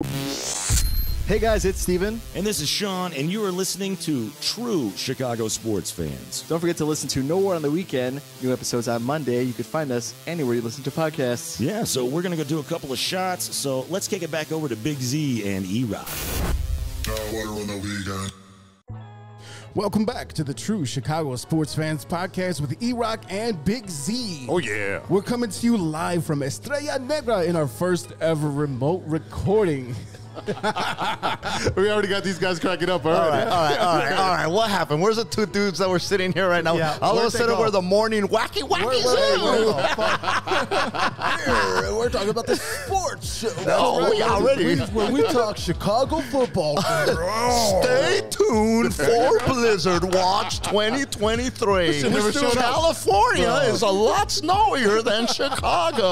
Hey guys, it's Steven. And this is Sean, and you are listening to True Chicago Sports Fans. Don't forget to listen to No War on the Weekend. New episodes on Monday. You can find us anywhere you listen to podcasts. Yeah, so we're going to go do a couple of shots. So let's kick it back over to Big-Z and E-Roc. Welcome back to the True Chicago Sports Fans Podcast with E-Roc and Big-Z. Oh, yeah. We're coming to you live from Estrella Negra in our first ever remote recording. We already got these guys cracking up already. All right. What happened? Where's the two dudes that were sitting here right now? Yeah, All of a sudden, we're the morning wacky zoo. We're talking about the sports show. No, we already. When we talk Chicago football. Stay tuned for Blizzard Watch 2023. California is a lot snowier than Chicago.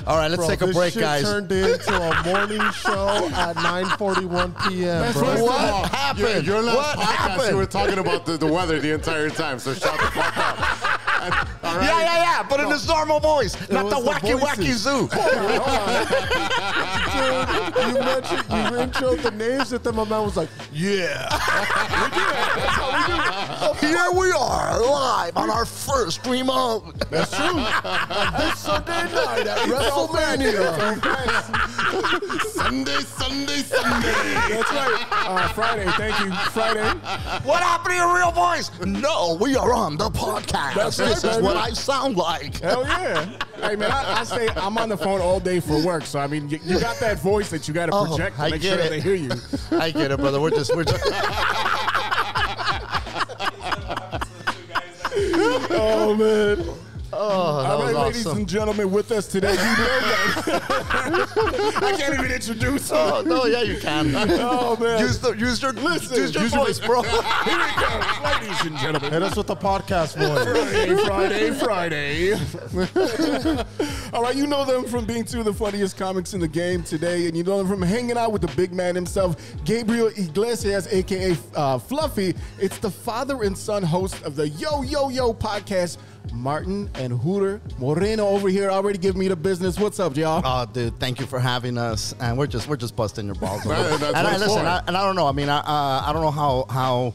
All right, let's take a break, guys. This turned into a morning show at 9:41 p.m. bro. What happened? Your last What podcast, happened? you were talking about the weather the entire time, so shut the fuck up. All right? Yeah, but in his normal voice, not the wacky zoo. Dude, you introed the names, and then my man was like, "Yeah." Here we are, live on our first remote. That's true. And this Sunday night at WrestleMania. Sunday. That's right. Friday, thank you. Friday. What happened to your real voice? No, we are on the podcast. That's right, This is baby. what I sound like. Hell yeah. Hey, man, I say I'm on the phone all day for work. So, I mean, you got that voice that you got to project to I make get sure it. they hear you. I get it, brother. We're just. Oh, man. Oh, that All was right, ladies awesome. and gentlemen, with us today, you know that. I can't even introduce him. Oh no, yeah, you can. Oh, man. Use your voice, bro. Here it comes, ladies and gentlemen. Hit us with the podcast voice. Friday. All right, you know them from being two of the funniest comics in the game today, and you know them from hanging out with the big man himself, Gabriel Iglesias, a.k.a. Fluffy. It's the father and son host of the YoYoYo Podcast, Martin and Hooter Moreno over here already giving me the business. What's up, y'all? Oh, dude, thank you for having us, and we're just busting your balls. That's and what it's for. I don't know. I mean, I don't know how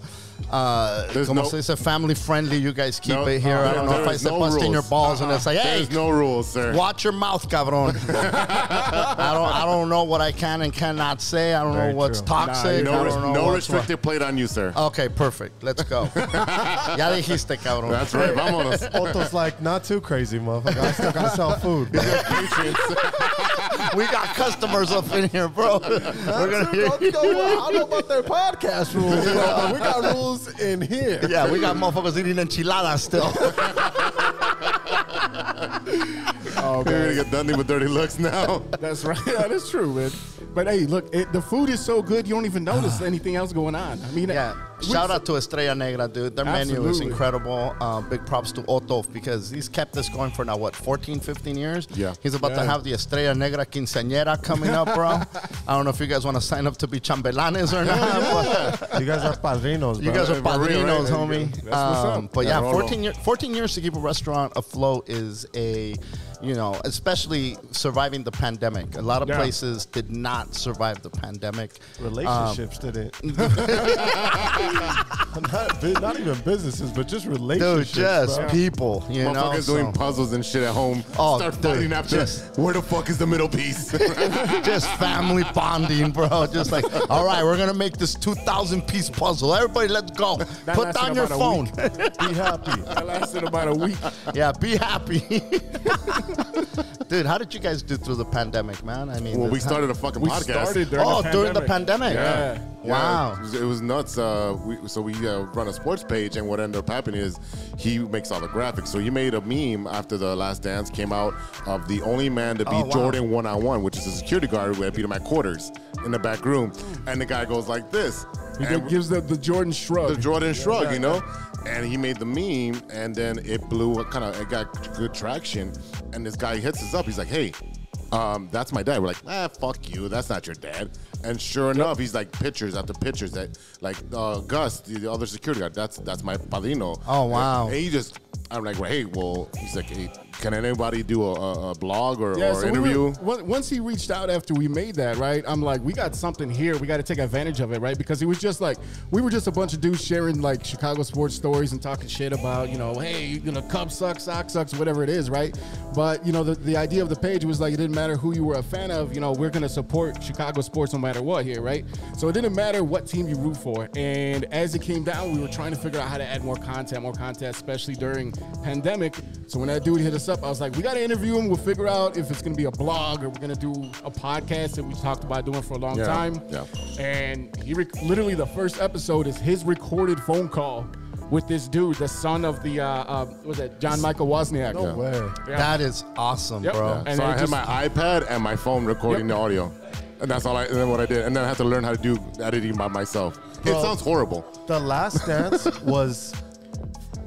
There's como no- se dice, family friendly you guys keep No, it here. I don't know if I there's said no busting your rules. balls and it's like, hey, There's no rules, sir. watch your mouth, cabron. I don't know what I can and cannot say. I don't Very know what's true. toxic. No, I don't know no what's restricted plate on you, sir. Okay, perfect. Let's go. Ya dijiste, cabrón. That's right. Vámonos. Otto's like, not too crazy, motherfucker. I still gotta sell food. Bro. We got customers up in here, bro. We're gonna hear. I don't know about their podcast rules, but we got rules in here. Yeah, we got motherfuckers eating enchiladas still. Oh, We're man. going to get Dundee with dirty looks now. That's right. Yeah, that's true, man. But hey, look, the food is so good you don't even notice anything else going on. I mean, Yeah, shout out to Estrella Negra, dude. Their menu is Absolutely. incredible. Big props to Otto because he's kept this going for now, 14, 15 years? Yeah. He's about to have the Estrella Negra quinceañera coming up, bro. I don't know if you guys want to sign up to be chambelanes or not. But You guys are padrinos, bro. you guys are For real, padrinos, right? homie. That's what's up. But yeah, Yeah, 14 years to keep a restaurant afloat is especially surviving the pandemic. A lot of Yeah. places did not survive the pandemic. Relationships didn't. not even businesses, but just Dude, relationships. just bro. people, you know. Motherfuckers doing puzzles and shit at home. Oh, Start dude, fighting after. just- Where the fuck is the middle piece? Just family bonding, bro. Just like, all right, we're gonna make this 2,000-piece puzzle. Everybody, let's go. That Put lasted down your about a phone. Be happy. that lasted about a week. Yeah, be happy. Dude, how did you guys do through the pandemic, man? I mean, Well, we started a fucking We podcast. started during Oh, the during the pandemic. pandemic. Yeah. Wow. It was nuts. We run a sports page, and what ended up happening is he makes all the graphics. So he made a meme after the Last Dance came out of the only man to beat wow. Jordan one-on-one, which is a security guard who had beat him at quarters in the back room. And the guy goes like this. He And gives the Jordan shrug. the Jordan shrug, you know? And he made the meme, and then it blew, it got good traction. And this guy hits us up. He's like, hey, that's my dad. We're like, fuck you. That's not your dad. And sure enough, he's like pictures after pictures that, like Gus, the other security guard, that's my padrino. Oh, wow. And he just, I'm like, well, hey, well, he's like, hey, can anybody do a blog or So interview? Once he reached out after we made that, right? I'm like, we got something here. We got to take advantage of it, right? Because he was just like, we were just a bunch of dudes sharing like Chicago sports stories and talking shit about, hey, Cubs suck, Sox sucks, whatever it is, right? But the idea of the page was like, it didn't matter who you were a fan of. We're gonna support Chicago sports no matter what here, right? So it didn't matter what team you root for. And as it came down, we were trying to figure out how to add more content, especially during pandemic. So when that dude hit us up, I was like, we got to interview him. We'll figure out if it's going to be a blog or we're going to do a podcast that we talked about doing for a long time. Yeah. And he literally the first episode is his recorded phone call with this dude, the son of the, was it John Michael Wozniak? No way. Yeah. That is awesome, Yep. bro. Yeah. And So I had just- my iPad and my phone recording the audio. And that's all and then what I did. And then I had to learn how to do editing by myself. It Bro. sounds horrible. The Last Dance was,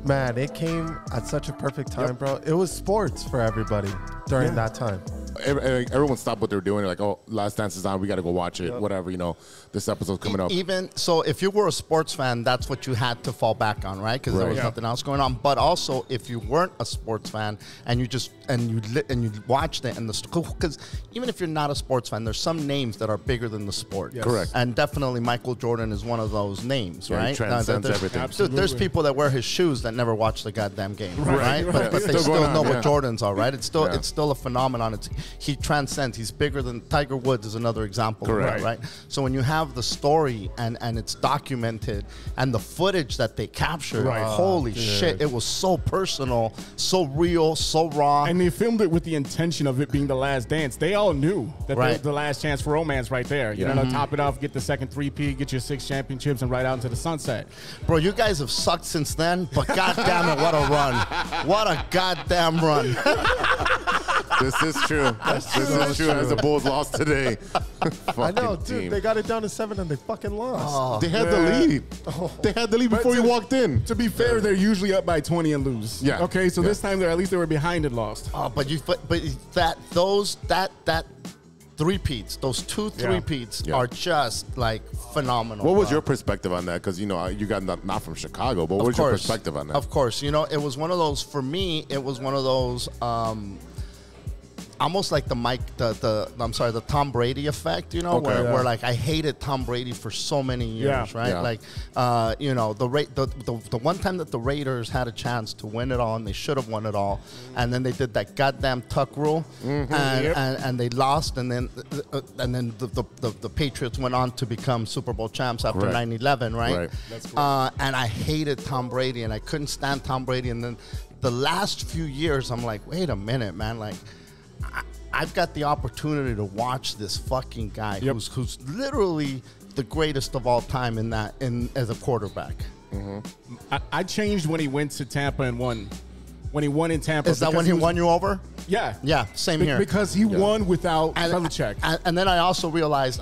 man, it came at such a perfect time, bro. It was sports for everybody during that time. Everyone stopped what they were doing. They're like, oh, Last Dance is on. We got to go watch it. Whatever, this episode's coming up. Even so, if you were a sports fan, that's what you had to fall back on, right? Because there was nothing else going on. But also, if you weren't a sports fan and you watched it, and because even if you're not a sports fan, there's some names that are bigger than the sport. Yes. Correct. And definitely Michael Jordan is one of those names, right? He transcends everything. Dude, there's people that wear his shoes that never watch the goddamn game, right? But they Still still going on, know what yeah. Jordans are, right? It's still Yeah. it's still a phenomenon. He transcends. He's bigger than Tiger Woods is another example, Correct. of that, right? So when you have the story and it's documented and the footage that they captured, holy shit, it was so personal, so real, so raw. And they filmed it with the intention of it being the last dance. They all knew that the last chance for romance right there. Top it off, get the second 3P, get your 6 championships, and ride out into the sunset. Bro, you guys have sucked since then, but goddamn it, what a run. What a goddamn run. This is true. This is true. As the Bulls lost today. I know, dude. Team. They got it down to 7 and they fucking lost. They had the lead. They had the lead before you walked in. To be fair, they're usually up by 20 and lose. Yeah. Okay, so this time at least they were behind and lost. Oh, but that three-peats, those two three-peats are just like phenomenal. What was bro. your perspective on that? Because you got not from Chicago, but what was your perspective on that? Of course, it was one of those. For me, it was one of those. Almost like the Tom Brady effect, where like I hated Tom Brady for so many years, right? Yeah. Like, the one time that the Raiders had a chance to win it all, and they should have won it all, and then they did that goddamn tuck rule, and they lost, and then the Patriots went on to become Super Bowl champs after 9/11, right? That's correct. And I hated Tom Brady, and I couldn't stand Tom Brady, and then the last few years, I'm like, wait a minute, man, like. I've got the opportunity to watch this fucking guy who's literally the greatest of all time as a quarterback. I changed when he went to Tampa and won. When he won in Tampa. Is that when he won you over? Yeah. Yeah, same here. Because he won without Belichick. And then I also realized,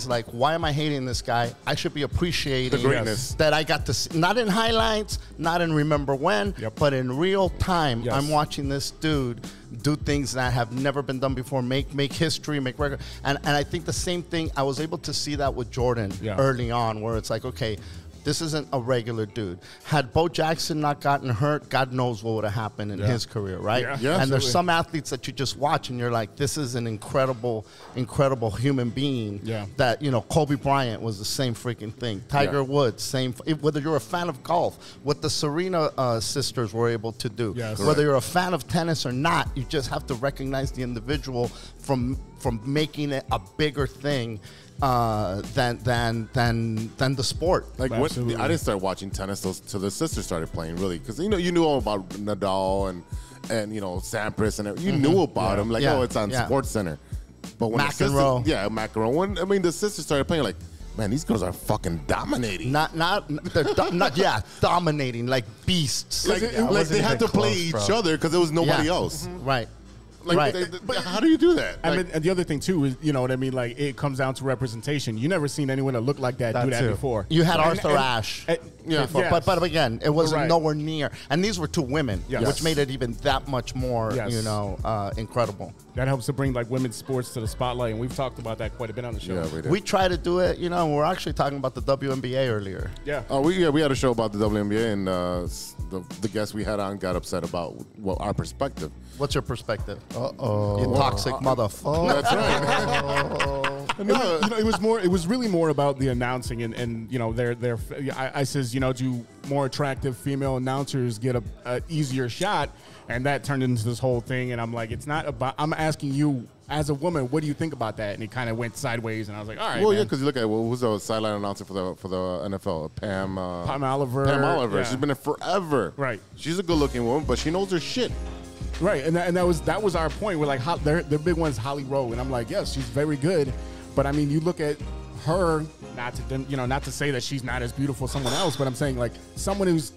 like, why am I hating this guy? I should be appreciating The greatness. that I got to see, not in highlights, not in remember when, but in real time. Yes. I'm watching this dude do things that have never been done before, make history, make record. And I think the same thing, I was able to see that with Jordan early on, where it's like, okay, this isn't a regular dude. Had Bo Jackson not gotten hurt, God knows what would have happened in his career, right? Yeah. And Absolutely. there's some athletes that you just watch and you're like, this is an incredible human being. Yeah. That, Kobe Bryant was the same freaking thing. Tiger Woods, same. Whether you're a fan of golf, what the Serena sisters were able to do. Yes. Whether you're a fan of tennis or not, you just have to recognize the individual from making it a bigger thing than the sport. Like Absolutely. I didn't start watching tennis till the sisters started playing, really, because you knew all about Nadal and Sampras and you knew about them, like it's on Sports Center. But when McEnroe. McEnroe. When the sisters started playing, like, man, these girls are fucking dominating. Dominating like beasts. Like they had to play each other because there was nobody else. Right. Like, Right. but how do you do that? I Like, mean, and the other thing too is, you know what I mean? Like, it comes down to representation. You never seen anyone that looked like that do that too. before. You had And- Arthur and- Ashe. Yeah. before, Yes. but again, it wasn't Right. nowhere near. And these were two women, Yes. which made it even that much more, Yes. incredible. That helps to bring like women's sports to the spotlight, and we've talked about that quite a bit on the show. yeah, we did. We try to do it, we're actually talking about the WNBA earlier. Yeah. Oh, we had a show about the WNBA, and the guest we had on got upset about our perspective. What's your perspective? Uh-oh. You toxic motherfucker. That's right. No, it was really more about the announcing and I says, do more attractive female announcers get a easier shot, and that turned into this whole thing, and I'm like, it's not about, I'm asking you as a woman, what do you think about that? And it kind of went sideways, and I was like, all right, Well, man. yeah, because you look at who's the sideline announcer for the NFL, Pam Oliver. Pam Oliver. Yeah. She's been there forever. Right. She's a good-looking woman, but she knows her shit. Right, and that was our point. We're like, their big one's Holly Rowe, and I'm like, yes, she's very good, but I mean, you look at her, not to say that she's not as beautiful as someone else, but I'm saying like someone who's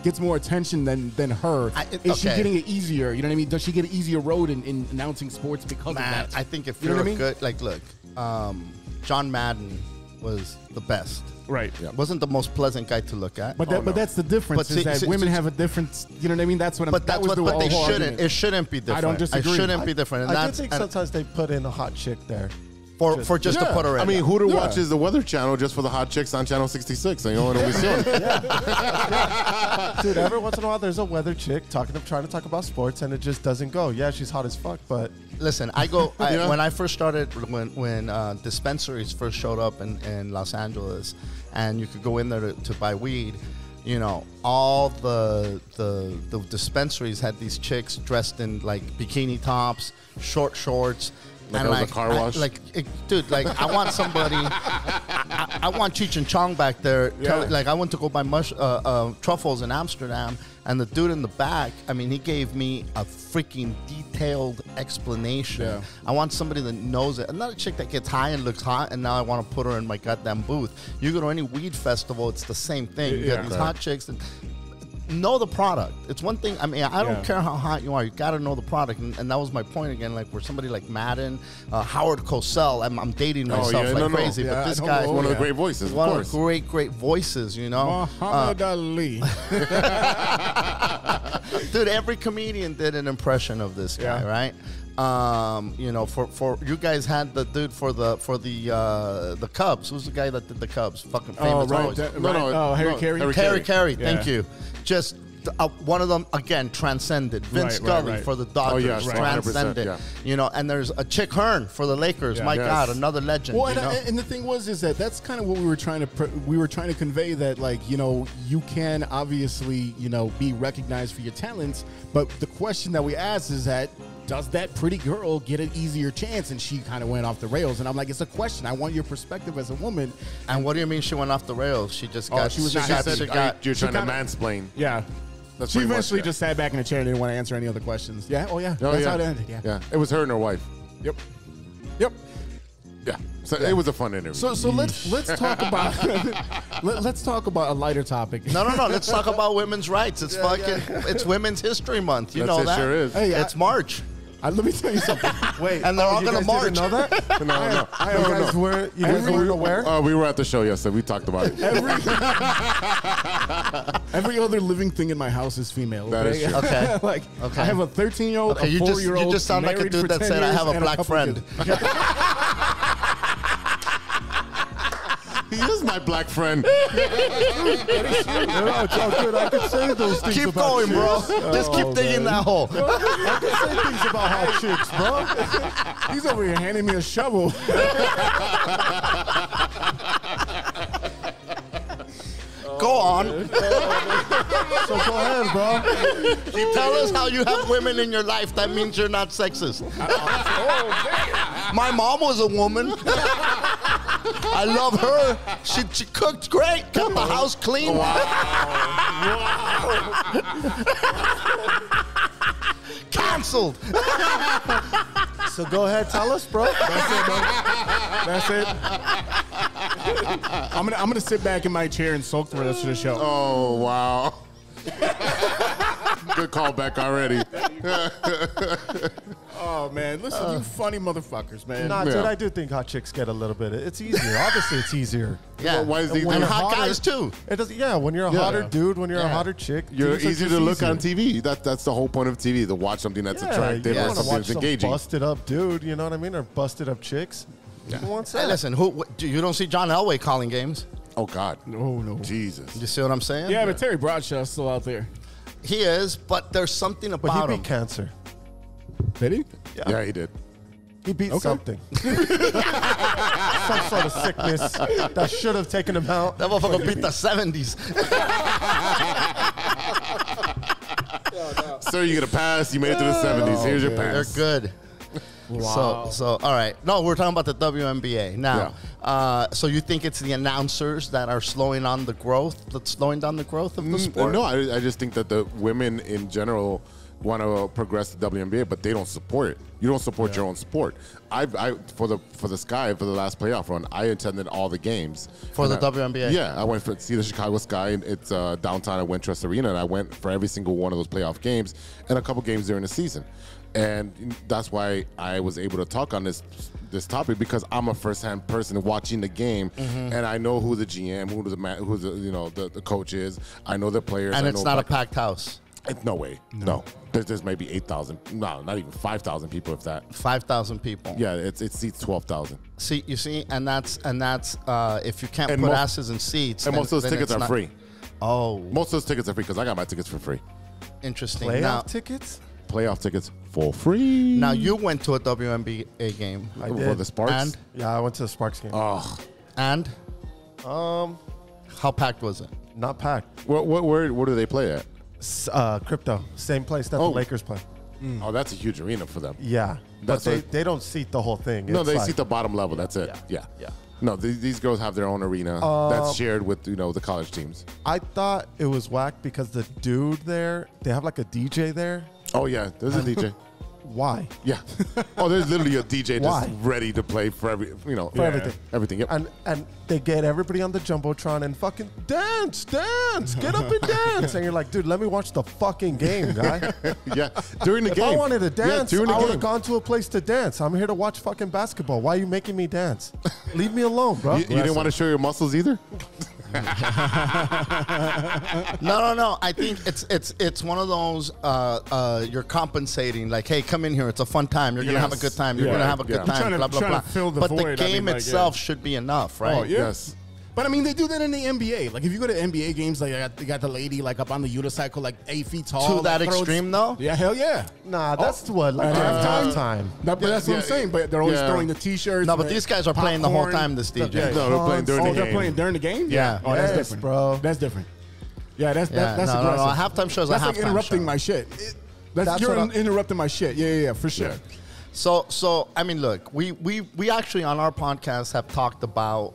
gets more attention than her. Is she getting it easier? You know what I mean? Does she get an easier road in announcing sports because of Man, that? I think if You know you're what I mean? good, like, look, John Madden was the best. Right. Yeah. Wasn't the most pleasant guy to look at. But that's the difference. But Is that women have a different. You know what I mean? That's what I'm. But that's that was what. But the they whole shouldn't. argument. It shouldn't be different. I don't disagree. It shouldn't be different. And I do that's think and sometimes they put in a hot chick there. for just to put her in. I mean, Hooter watches the Weather Channel just for the hot chicks on Channel 66. And you know what Dude, every once in a while there's a weather chick trying to talk about sports, and it just doesn't go. Yeah, she's hot as fuck, but listen, when I first started, when dispensaries first showed up in Los Angeles, and you could go in there to buy weed, you know, all the dispensaries had these chicks dressed in like bikini tops, short shorts. Like and it was a car wash? Dude, I want somebody. I want Cheech and Chong back there. I went to go buy truffles in Amsterdam, and the dude in the back, I mean, he gave me a freaking detailed explanation. Yeah. I want somebody that knows it. I'm not a chick that gets high and looks hot, and now I want to put her in my goddamn booth. You go to any weed festival, it's the same thing. You got these hot chicks and know the product. It's one thing. I mean, I don't care how hot you are. You got to know the product, and that was my point again. Like where somebody like Madden, Howard Cosell. I'm dating myself crazy, but this guy, one of the great voices, one of of course. the great voices. You know, Muhammad Ali. dude. Every comedian did an impression of this guy, right? You know, for you guys had the dude for the Cubs. Who's the guy that did the Cubs? Fucking famous. Harry Carey. Harry Carey. Yeah. Thank you. Just one of them again transcended. Vince Scully for the Dodgers transcended. 100%, You know, and there's a Chick Hearn for the Lakers. Yeah. My Yes. God, another legend. Well, you know? and the thing was is that's kind of what we were trying to convey, that like, you know, you can obviously, you know, be recognized for your talents, but the question that we asked is that, does that pretty girl get an easier chance? And she kind of went off the rails, and I'm like, it's a question. I want your perspective as a woman. And what do you mean she went off the rails? She just got. she was she not- got- she she said, got- You're trying to kinda- mansplain. Yeah. That's She pretty much eventually it. just sat back in the chair and didn't want to answer any other questions. Yeah. Oh yeah. That's how it ended. Yeah. Yeah. It was her and her wife. Yep. Yeah. So it was a fun interview. So let's talk about let's talk about a lighter topic. No. Let's talk about women's rights. It's it's Women's History Month. You know it that. sure is. Hey, It's March. Let me tell you something. wait, And they're all you gonna guys march. didn't know that? No. You guys weren't aware? We were at the show yesterday. We talked about it. Every other living thing in my house is female. That is true. Okay. Like, Okay. I have a 13-year-old, Okay, a you 4-year-old. just sound like a married dude for that 10 said, "I years have a and black couple friend." kids. He is my black friend. No, it's all good. I could say those things Keep about going, bro. chicks. Just keep digging that hole. I could say things about hot chicks, bro. He's over here handing me a shovel. Go on. So go ahead, bro. Tell us how you have women in your life. That means you're not sexist. My mom was a woman. I love her. She cooked great. Kept the house clean. Cancelled. So go ahead, tell us, bro. That's it. I'm gonna sit back in my chair and sulk the rest of the show. Oh, wow. Good callback already. Oh, man. Listen, you funny motherfuckers, man. Nah, dude, I do think hot chicks get a little bit. It's easier. Obviously, it's easier. Yeah. Well, why is it and easier? hot guys too. It does. Yeah, when you're a hotter dude, when you're a hotter chick, You're things are easier just to look on easier. TV. That's the whole point of TV, to watch something that's attractive you or want to something watch that's some engaging. busted up dude, you know what I mean? Or busted up chicks. Who wants that? Hey, listen, you don't see John Elway calling games? Oh, God. No. Jesus. You see what I'm saying? Yeah, but Terry Bradshaw's still out there. He is, but there's something But about he him. beat cancer. Did he? Yeah, he did. He beat something. Some sort of sickness that should have taken him out. That motherfucker beat the 70s. Sir, you get a pass. You made it to the 70s. Here's your They're pass. good. Wow. So all right. No, we're talking about the WNBA now. So you think it's the announcers that are slowing down the growth of the sport? No, I just think that the women in general want to progress the WNBA, but they don't support it. You don't support your own sport. For the Sky, for the last playoff run, I attended all the games For the WNBA? Yeah, I went to see the Chicago Sky. And it's downtown at Wintrust Arena, and I went for every single one of those playoff games and a couple games during the season. And that's why I was able to talk on this topic, because I'm a first-hand person watching the game, and I know who the GM, who the coach is. I know the players. And I it's know not a packed house. no way. No. There's maybe 8,000. No, not even 5,000 people, if that. 5,000 people. Yeah, it seats 12,000. See, you see, and that's if you can't And put asses in seats. And then- most of those then tickets it's are not- free. Oh, Most of those tickets are free because I got my tickets for free. interesting. Playoff tickets? Playoff tickets for free. Now you went to a WNBA game. I For did. the Sparks. And Yeah, I went to the Sparks game. and how packed was it? Not packed. Where do they play at? Crypto. Same place that the Lakers play. Oh, that's a huge arena for them. Yeah. That's But like- they don't seat the whole thing. No, It's they like- seat the bottom level. That's it. Yeah. Yeah. No, these girls have their own arena that's shared with the college teams. I thought it was whack because the dude there, they have like a DJ there. Oh yeah, there's a DJ. Why? Yeah. Oh, there's literally a DJ just Why? ready to play for everything. Everything. Yep. And they get everybody on the Jumbotron and fucking dance, get up and dance. And you're like, dude, let me watch the fucking game, guy. Yeah. During the If game. I wanted to dance, during the I would game. have gone to a place to dance. I'm here to watch fucking basketball. Why are you making me dance? Leave me alone, bro. You didn't want to show your muscles either? No. I think it's one of those you're compensating, like, hey, come in here. It's a fun time. You're gonna have a good time. You're gonna have a good I'm time. trying to- blah blah trying to blah. fill the But the void. I game mean, like, itself should be enough, right? Oh, yeah. Yes. But I mean, they do that in the NBA. Like, if you go to NBA games, like they got the lady like up on the unicycle, like 8 feet tall. To that like, throws- extreme, though? Yeah, hell yeah. Nah, that's what, like At halftime. But that's what I'm saying. But they're always throwing the T-shirts. No, but the these guys are playing the whole popcorn. time. This DJ. Yeah. No, they're playing during Oh, the they're game. playing during the game? Yeah. Oh, that's Yes, different, bro. That's different. Yeah, that's Yeah, that's no, aggressive. halftime shows a That's like halftime interrupting show. my shit. That's You're what interrupting my shit. Yeah, for sure. So I mean, look, we actually on our podcast have talked about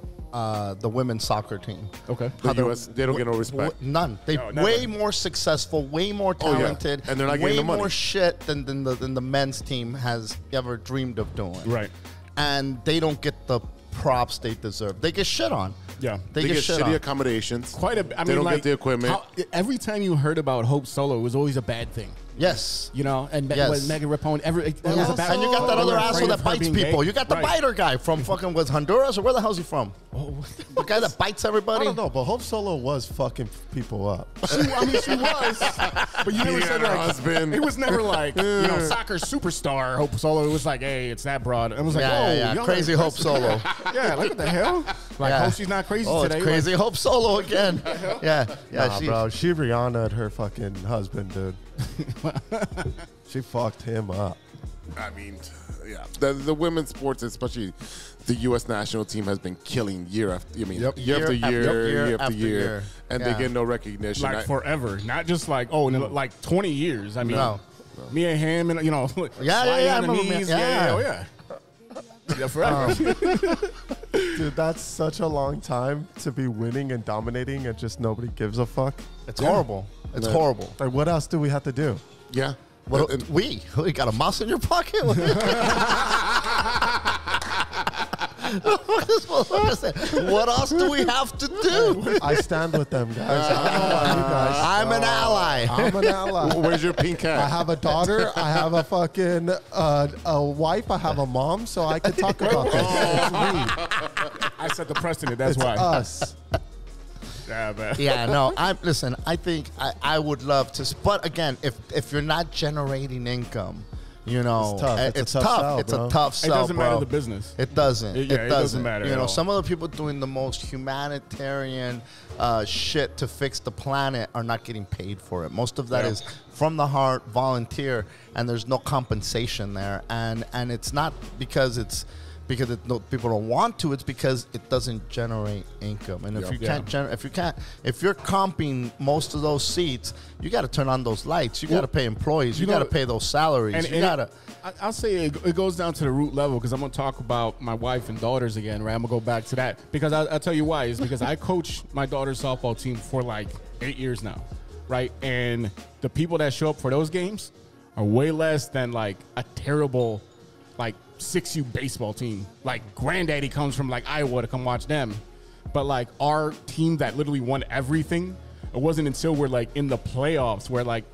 the women's soccer team. Okay. The US, they don't get no respect. None. They No, never. way more successful, way more Oh, yeah. talented, And they're not way getting the money. more shit than the men's team has ever dreamed of doing. Right. And they don't get the props they deserve. They get shit on. Yeah. They, They get get shit shitty on. accommodations. Quite a. I mean, They don't like, get the equipment. Every time you heard about Hope Solo, it was always a bad thing. Yes. You know, and Yes. with Megan Rapone, it was Yes. a bad. And you got that they other were asshole afraid that of her bites being people. gay. You got the Right. biter guy from fucking was Honduras or where the hell's he from? The guy that bites I everybody. don't know, but Hope Solo was fucking people up. I mean, she was, but you never Yeah, said her like husband. It was never like soccer superstar Hope Solo. It was like, hey, it's that broad. It was like, Yeah. y'all Crazy are Hope Solo. Yeah, like what the hell? Like, Yeah. hope she's not crazy Oh, today. it's Crazy Hope Solo again. Yeah. Nah, she- bro, she Rihanna'd her fucking husband, dude. She fucked him up. I mean, yeah. The women's sports, especially the U.S. national team, has been killing year after. year after Year year, after year. and Yeah. they get no recognition. Like forever, not just like like 20 years. I mean, No. me and him, and Yeah, sliding I on the remember knees. me- yeah. Yeah, forever. Dude, that's such a long time to be winning and dominating and just nobody gives a fuck. It's horrible. It's horrible. Like, what else do we have to do? yeah. What, And- we got a mouse in your pocket? What else do we have to do? I stand with them, guys. I don't know about you guys. I'm an ally. I'm an ally. Where's your pink cat? I have a daughter. I have a fucking a wife. I have a mom, so I could talk about this. It's me. I set the precedent. That's It's why. us. Yeah, man. Yeah, no. Listen. I think I would love to, but again, if you're not generating income, you know, It's tough. It's a tough sell, It's bro. a tough It sell, doesn't bro. matter the business. It doesn't. It doesn't matter You at know, all. some of the people doing the most humanitarian shit to fix the planet are not getting paid for it. Most of that is from the heart, volunteer, and there's no compensation there. And it's not because people don't want to. It's because it doesn't generate income. And if if you're comping most of those seats, you got to turn on those lights. You got to pay employees. You got to pay those salaries. I'll say it goes down to the root level because I'm going to talk about my wife and daughters again, right? I'm going to go back to that because I'll tell you why. Is because I coach my daughter's softball team for like 8 years now, right? And the people that show up for those games are way less than like a terrible like 6U baseball team. Like granddaddy comes from like Iowa to come watch them. But like our team that literally won everything, it wasn't until we're like in the playoffs where like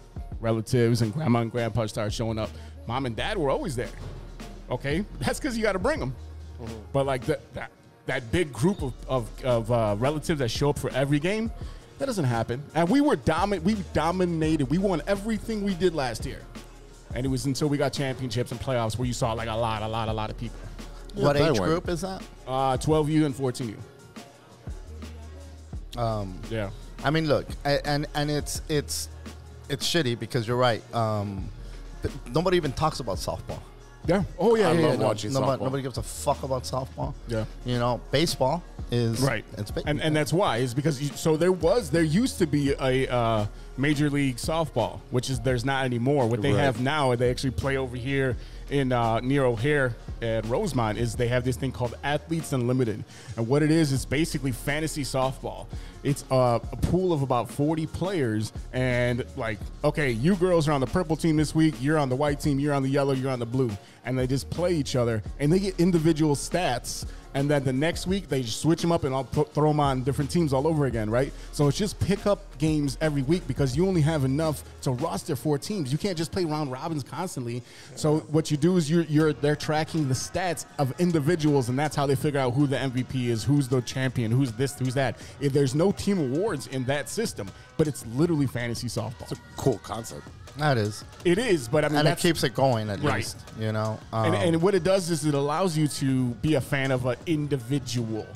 relatives and grandma and grandpa started showing up. Mom and dad were always there. Okay? That's because you got to bring them. But like that big group of relatives that show up for every game, that doesn't happen. And we dominated. We won everything we did last year. And it was until we got championships and playoffs where you saw like a lot of people. What age group is that? 12U and 14U. Yeah. I mean, look, and it's shitty because you're right. Nobody even talks about softball. Yeah. Oh yeah. I yeah, love yeah, watching softball. Nobody gives a fuck about softball. Yeah. You know, baseball is right. It's big. And that's why is because there used to be a Major League Softball, which is there's not anymore. What they have now, they actually play over here in near O'Hare at Rosemont. Is they have this thing called Athletes Unlimited, and what it is basically fantasy softball. It's a pool of about 40 players, and like, okay, you girls are on the purple team this week, you're on the white team, you're on the yellow, you're on the blue, and they just play each other, and they get individual stats. And then the next week, they just switch them up and I'll throw them on different teams all over again, right? So it's just pick up games every week because you only have enough to roster 4 teams. You can't just play round robins constantly. So what you do is they're tracking the stats of individuals, and that's how they figure out who the MVP is, who's the champion, who's this, who's that. If there's no team awards in that system, but it's literally fantasy softball. It's a cool concept. That is. It is, but I mean, and it keeps it going at least, you know. And what it does is it allows you to be a fan of an individual,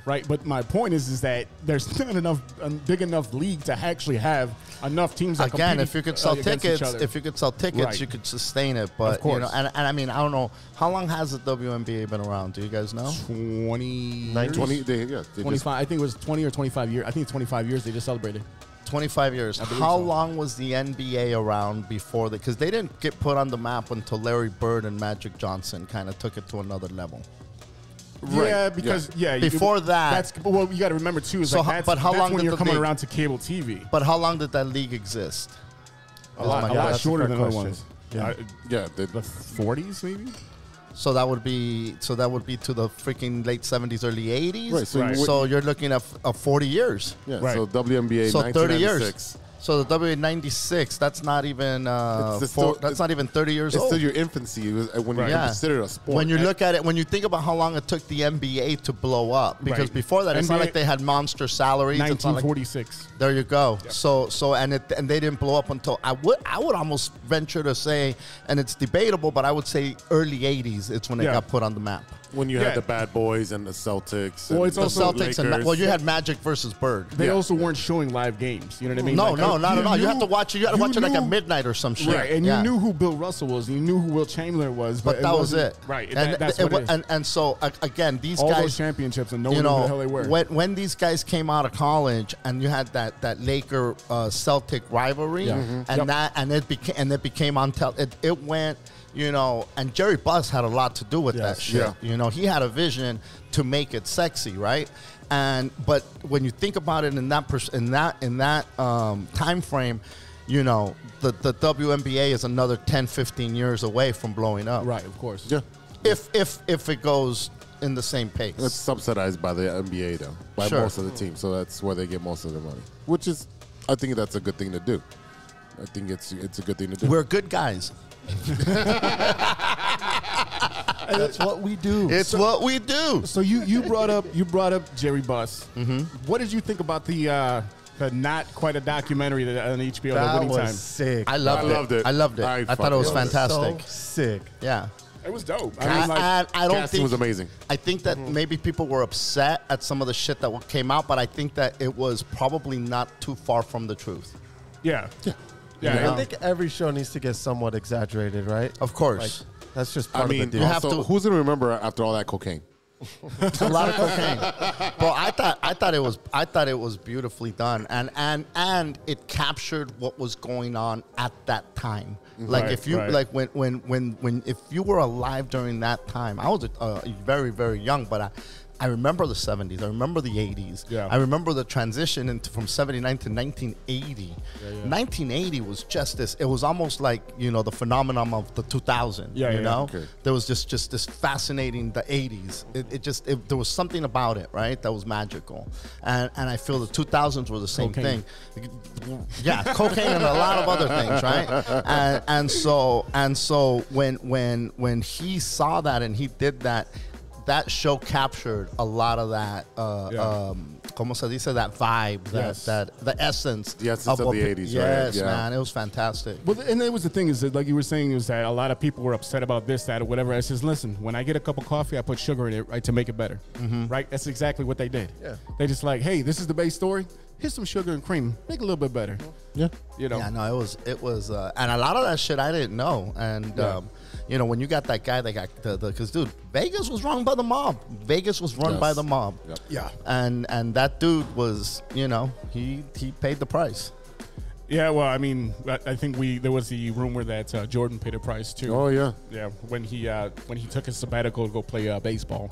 right? But my point is that there's not enough big enough league to actually have enough teams. That again, if you could sell tickets, Right. you could sustain it. But you know, and I mean, I don't know how long has the WNBA been around. Do you guys know? 20, 25. I think it was 20 or 25 years. I think it's 25 years they just celebrated. 25 years. How long was the NBA around before that? Because they didn't get put on the map until Larry Bird and Magic Johnson kind of took it to another level. Yeah, because before that, that's well. You got to remember too. Is So like how- that's, but how that's long when did you're the coming league- around to cable TV? But how long did that league exist? A lot that's a shorter fair than other question. ones. Yeah. The 40s maybe. So that would be to the freaking late 70s, early 80s. Right, so Right. So you're looking at 40 years. Yeah, Right. so WNBA So 30 years. 1996. So the W96, that's not even that's not even 30 years It's old. still your infancy when you Yeah. consider it a sport. When you look at it, when you think about how long it took the NBA to blow up, because Right. before that, it's not NBA like they had monster salaries. It's not like, 1946. there you go. So and they didn't blow up until I would almost venture to say, and it's debatable, but I would say early 80s. It's when it Yeah. got put on the map. when you Yeah. had the Bad Boys and the Celtics. Well, and it's The also Celtics and Lakers. you had Magic versus Bird. They also weren't showing live games. You know what I mean? No, Like, not at all. You have to knew- watch it. You got to watch it like knew- at midnight or some shit. Right, and Yeah. you knew who Bill Russell was, and you knew who Will Chamberlain was, But that was wasn't- it. Right, And that's what it is. and so again, these All guys, those championships, and no you one knew who the know, hell they were. when these guys came out of college, and you had that Laker Celtic rivalry, and it became on it went. You know, and Jerry Buss had a lot to do with that shit. Yeah. You know, he had a vision to make it sexy, right? But when you think about it in that time frame, you know, the WNBA is another 10, 15 years away from blowing up. Right, of course. Yeah. If it goes in the same pace. It's subsidized by the NBA, though, by most of the teams. So that's where they get most of their money, which is, I think that's a good thing to do. I think it's a good thing to do. We're good guys. That's what we do. It's what we do. So you brought up Jerry Buss. Mm-hmm. What did you think about the not quite a documentary that on HBO? That Winning was Time? sick. I loved it. I loved it. I thought it was fantastic. So sick. Yeah. It was dope. I don't casting think was amazing. I think that maybe people were upset at some of the shit that came out, but I think that it was probably not too far from the truth. Yeah. I think every show needs to get somewhat exaggerated, right? Of course. That's just part of the deal. you have to. Who's gonna remember after all that cocaine? A lot of cocaine, bro. I thought it was beautifully done, and it captured what was going on at that time. Like if you like when if you were alive during that time, I was very very young, but I remember the 70s. I remember the 80s. Yeah. I remember the transition from 79 to 1980. 1980 was just this. It was almost like, the phenomenon of the 2000. You know? Okay. There was just this fascinating, the 80s. There was something about it, right? That was magical. And I feel the 2000s were the same thing. Yeah, cocaine and a lot of other things, right? And so when he saw that and he did that, that show captured a lot of that, como se dice, that vibe, that the essence of the 80s, right? Yes, man, it was fantastic. Well, and that was the thing is that, like you were saying, is that a lot of people were upset about this, that, or whatever. I says, listen, when I get a cup of coffee, I put sugar in it, right, to make it better, right? That's exactly what they did. Yeah, they just like, hey, this is the base story. Here's some sugar and cream, make it a little bit better. Yeah, Yeah, no, it was, and a lot of that shit I didn't know, and. When you got that guy that got because dude, Vegas was run by the mob. Vegas was run by the mob. Yep. Yeah. And that dude was, he paid the price. Yeah, well, I mean, I think there was the rumor that Jordan paid a price too. Oh yeah. Yeah, when he took his sabbatical to go play baseball.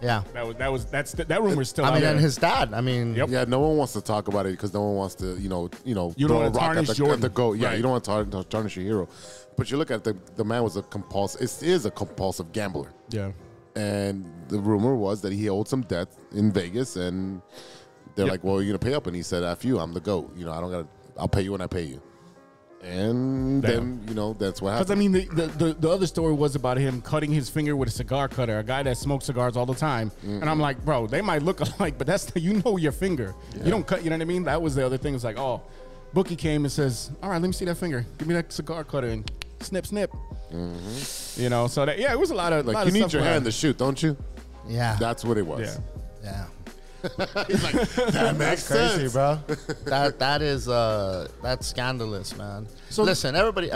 Yeah. That rumor's still. I mean, out and there. his dad. I mean, Yep. Yeah, no one wants to talk about it because no one wants to, You don't throw wanna a rock tarnish at Jordan. the goat. Yeah, Right. you don't want to tarnish your hero. But you look at the man was is a compulsive gambler. Yeah. And the rumor was that he owed some debt in Vegas, and they're like, "Well, you're gonna pay up," and he said, "F you, I'm the GOAT. I'll pay you when I pay you." And then that's what happened. Because I mean, the other story was about him cutting his finger with a cigar cutter, a guy that smokes cigars all the time. And I'm like, bro, they might look alike, but that's your finger. Yeah. You don't cut. You know what I mean? That was the other thing. It's like, oh, Bookie came and says, all right, let me see that finger. Give me that cigar cutter and snip, snip. So that it was a lot of you need your hand to shoot, don't you? yeah. That's what it was. Yeah. That makes Crazy, sense, bro. That's scandalous, man. So listen, everybody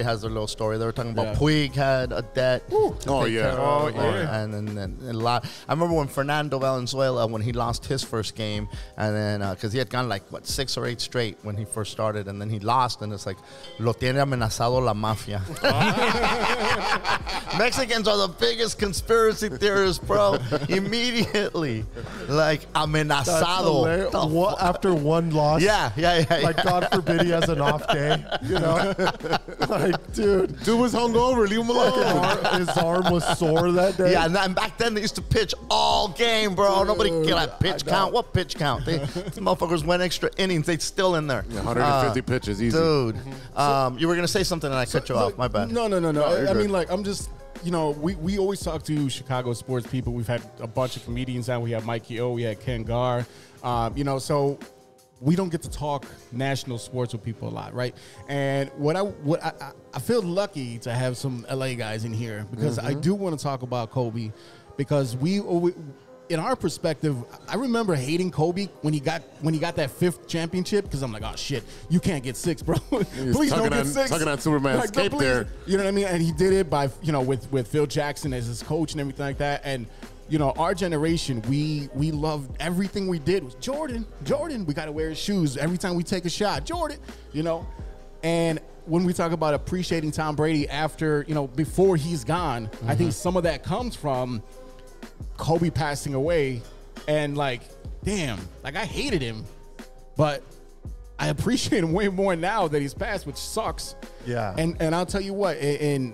has their little story. They were talking about Puig had a debt. Oh yeah. And then a lot. I remember when Fernando Valenzuela, when he lost his first game, and then because he had gone like 6 or 8 straight when he first started, and then he lost, and it's like, lo tiene amenazado la mafia. Mexicans are the biggest conspiracy theorists, bro. Immediately, like amenazado. After one loss, Yeah. like God forbid he has an off day, like dude Dude was hungover. Leave him alone. his arm was sore that day. Yeah, and back then they used to pitch all game, bro. Nobody get a pitch count. What pitch count? These motherfuckers went extra innings. They still in there. 150 pitches, easy. Dude. You were gonna say something and I cut you off. My bad. No. you're I good. mean, like, I'm just, we always talk to Chicago sports people. We've had a bunch of comedians now. We have Mikey O. We had Ken Gar. So we don't get to talk national sports with people a lot, right? And I feel lucky to have some LA guys in here because I do want to talk about Kobe because we in our perspective, I remember hating Kobe when he got that 5th championship because I'm like, oh shit, you can't get 6, bro. Please don't get 6. Tugging on Superman's cape there. You know what I mean? And he did it by with Phil Jackson as his coach and everything like that. And our generation, we loved everything we did was Jordan. We got to wear his shoes every time we take a shot. Jordan, And when we talk about appreciating Tom Brady after, before he's gone, I think some of that comes from Kobe passing away. And like, damn, like I hated him, but I appreciate him way more now that he's passed, which sucks. Yeah. And I'll tell you what, and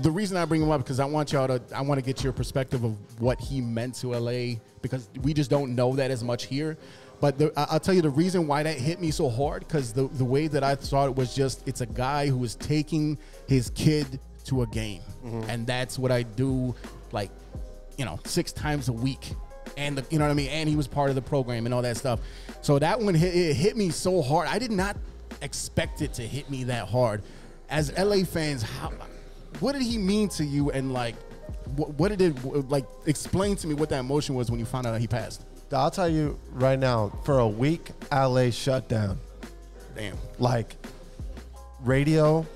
the reason I bring him up because I want to get your perspective of what he meant to LA because we just don't know that as much here. But I'll tell you the reason why that hit me so hard because the way that I thought it was just it's a guy who is taking his kid to a game, and that's what I do, 6 times a week, and you know what I mean. And he was part of the program and all that stuff. So that one hit me so hard. I did not expect it to hit me that hard. As LA fans, what did he mean to you? And what did it explain to me what that emotion was when you found out that he passed? I'll tell you right now, for a week, LA shut down. Damn. Radio,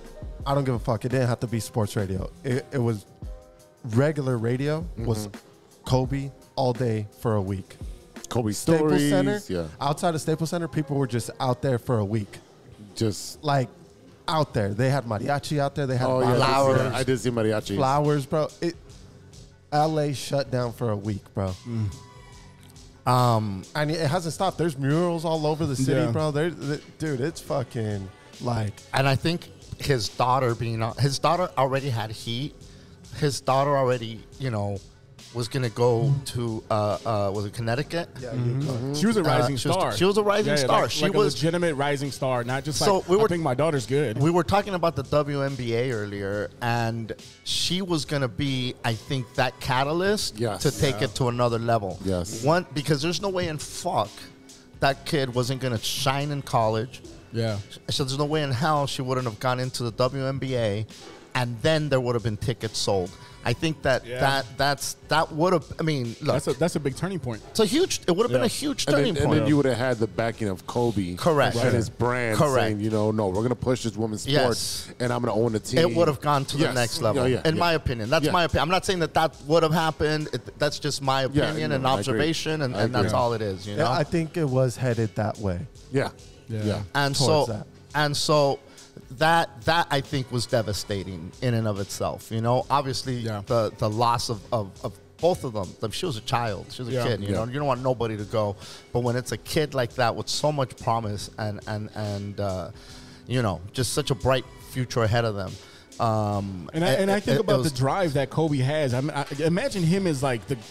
I don't give a fuck. It didn't have to be sports radio. It was regular radio, was Kobe all day for a week. Kobe Staples stories. Center, outside of Staples Center, people were just out there for a week. Just out there. They had mariachi out there. They had flowers. I did see mariachi. Flowers, bro. LA shut down for a week, bro. And it hasn't stopped. There's murals all over the city, bro. Dude, it's fucking And I think his daughter already had heat. His daughter already, was gonna go to was it Connecticut? Yeah, She was a rising star. She was a rising star. She was a legitimate rising star, not just I think my daughter's good. We were talking about the WNBA earlier, and she was gonna be, I think, that catalyst to take it to another level. Yes. Because there's no way in fuck that kid wasn't gonna shine in college. Yeah. So there's no way in hell she wouldn't have gone into the WNBA, and then there would have been tickets sold. I think that would have. I mean, look, that's a big turning point. It would have been a huge turning point. And then you would have had the backing of Kobe, correct, and his brand, saying, no, we're going to push this women's sports, and I'm going to own the team. It would have gone to the next level, in my opinion. That's my opinion. I'm not saying that would have happened. That's just my opinion and observation, and that's all it is. You know, I think it was headed that way. Yeah. And so that I think was devastating in and of itself. Obviously the loss of both of them. She was a child. She was a kid. You know, you don't want nobody to go. But when it's a kid like that with so much promise and just such a bright future ahead of them. I think about the drive that Kobe has. I imagine him as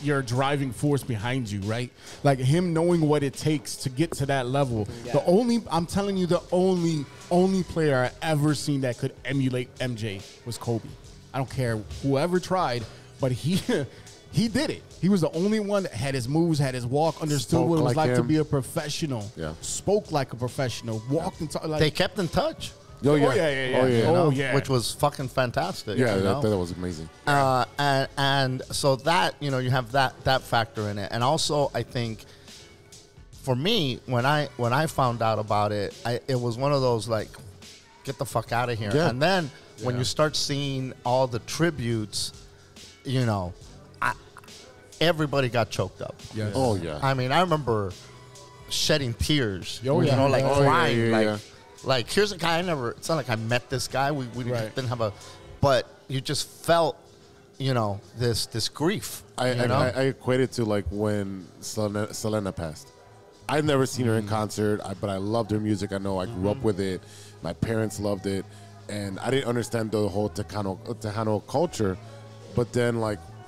your driving force behind you, right? Like him knowing what it takes to get to that level. Yeah. I'm telling you, the only player I ever seen that could emulate MJ was Kobe. I don't care whoever tried, but he did it. He was the only one that had his moves, had his walk, understood what it was like to be a professional. Yeah. Spoke like a professional, walked and talked. They kept in touch. Oh yeah. Which was fucking fantastic. Yeah, that was amazing. And so that you have that factor in it, and also I think for me when I found out about it, it was one of those get the fuck out of here. Yeah. And then when you start seeing all the tributes, everybody got choked up. Yes. Oh yeah. I mean, I remember shedding tears. Crying. Like, here's a guy it's not like I met this guy. We didn't have but you just felt, this grief. I equate it to when Selena passed. I've never seen her in concert, but I loved her music. I know I grew up with it. My parents loved it. And I didn't understand the whole Tejano culture. But then,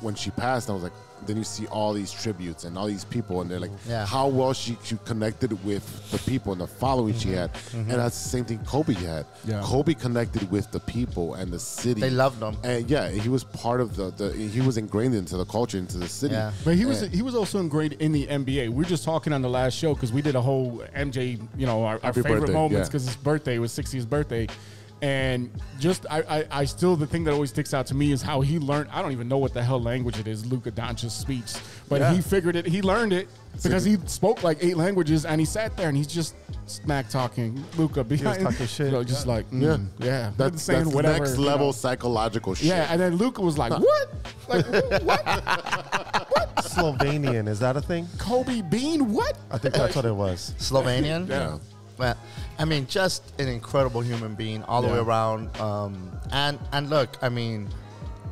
when she passed, I was like, then you see all these tributes and all these people, and they're how well she connected with the people and the following she had. And that's the same thing Kobe had. Yeah. Kobe connected with the people and the city. They loved him. And he was part of he was ingrained into the culture, into the city. Yeah. But he was also ingrained in the NBA. We were just talking on the last show because we did a whole MJ, our favorite moments because his birthday was 60th birthday. And I still, the thing that always sticks out to me is how he learned. I don't even know what the hell language it is, Luka Doncic's speech, but he figured it. He learned it because he spoke 8 languages, and he sat there and he's just smack talking Luka behind, talking shit, That's that's whatever, next level psychological shit. Yeah, and then Luka was like, "What? What? Slovenian, is that a thing? Kobe Bean? What? I think that's what it was. Slovenian. Yeah. Well, I mean, just an incredible human being all the way around. And look, I mean,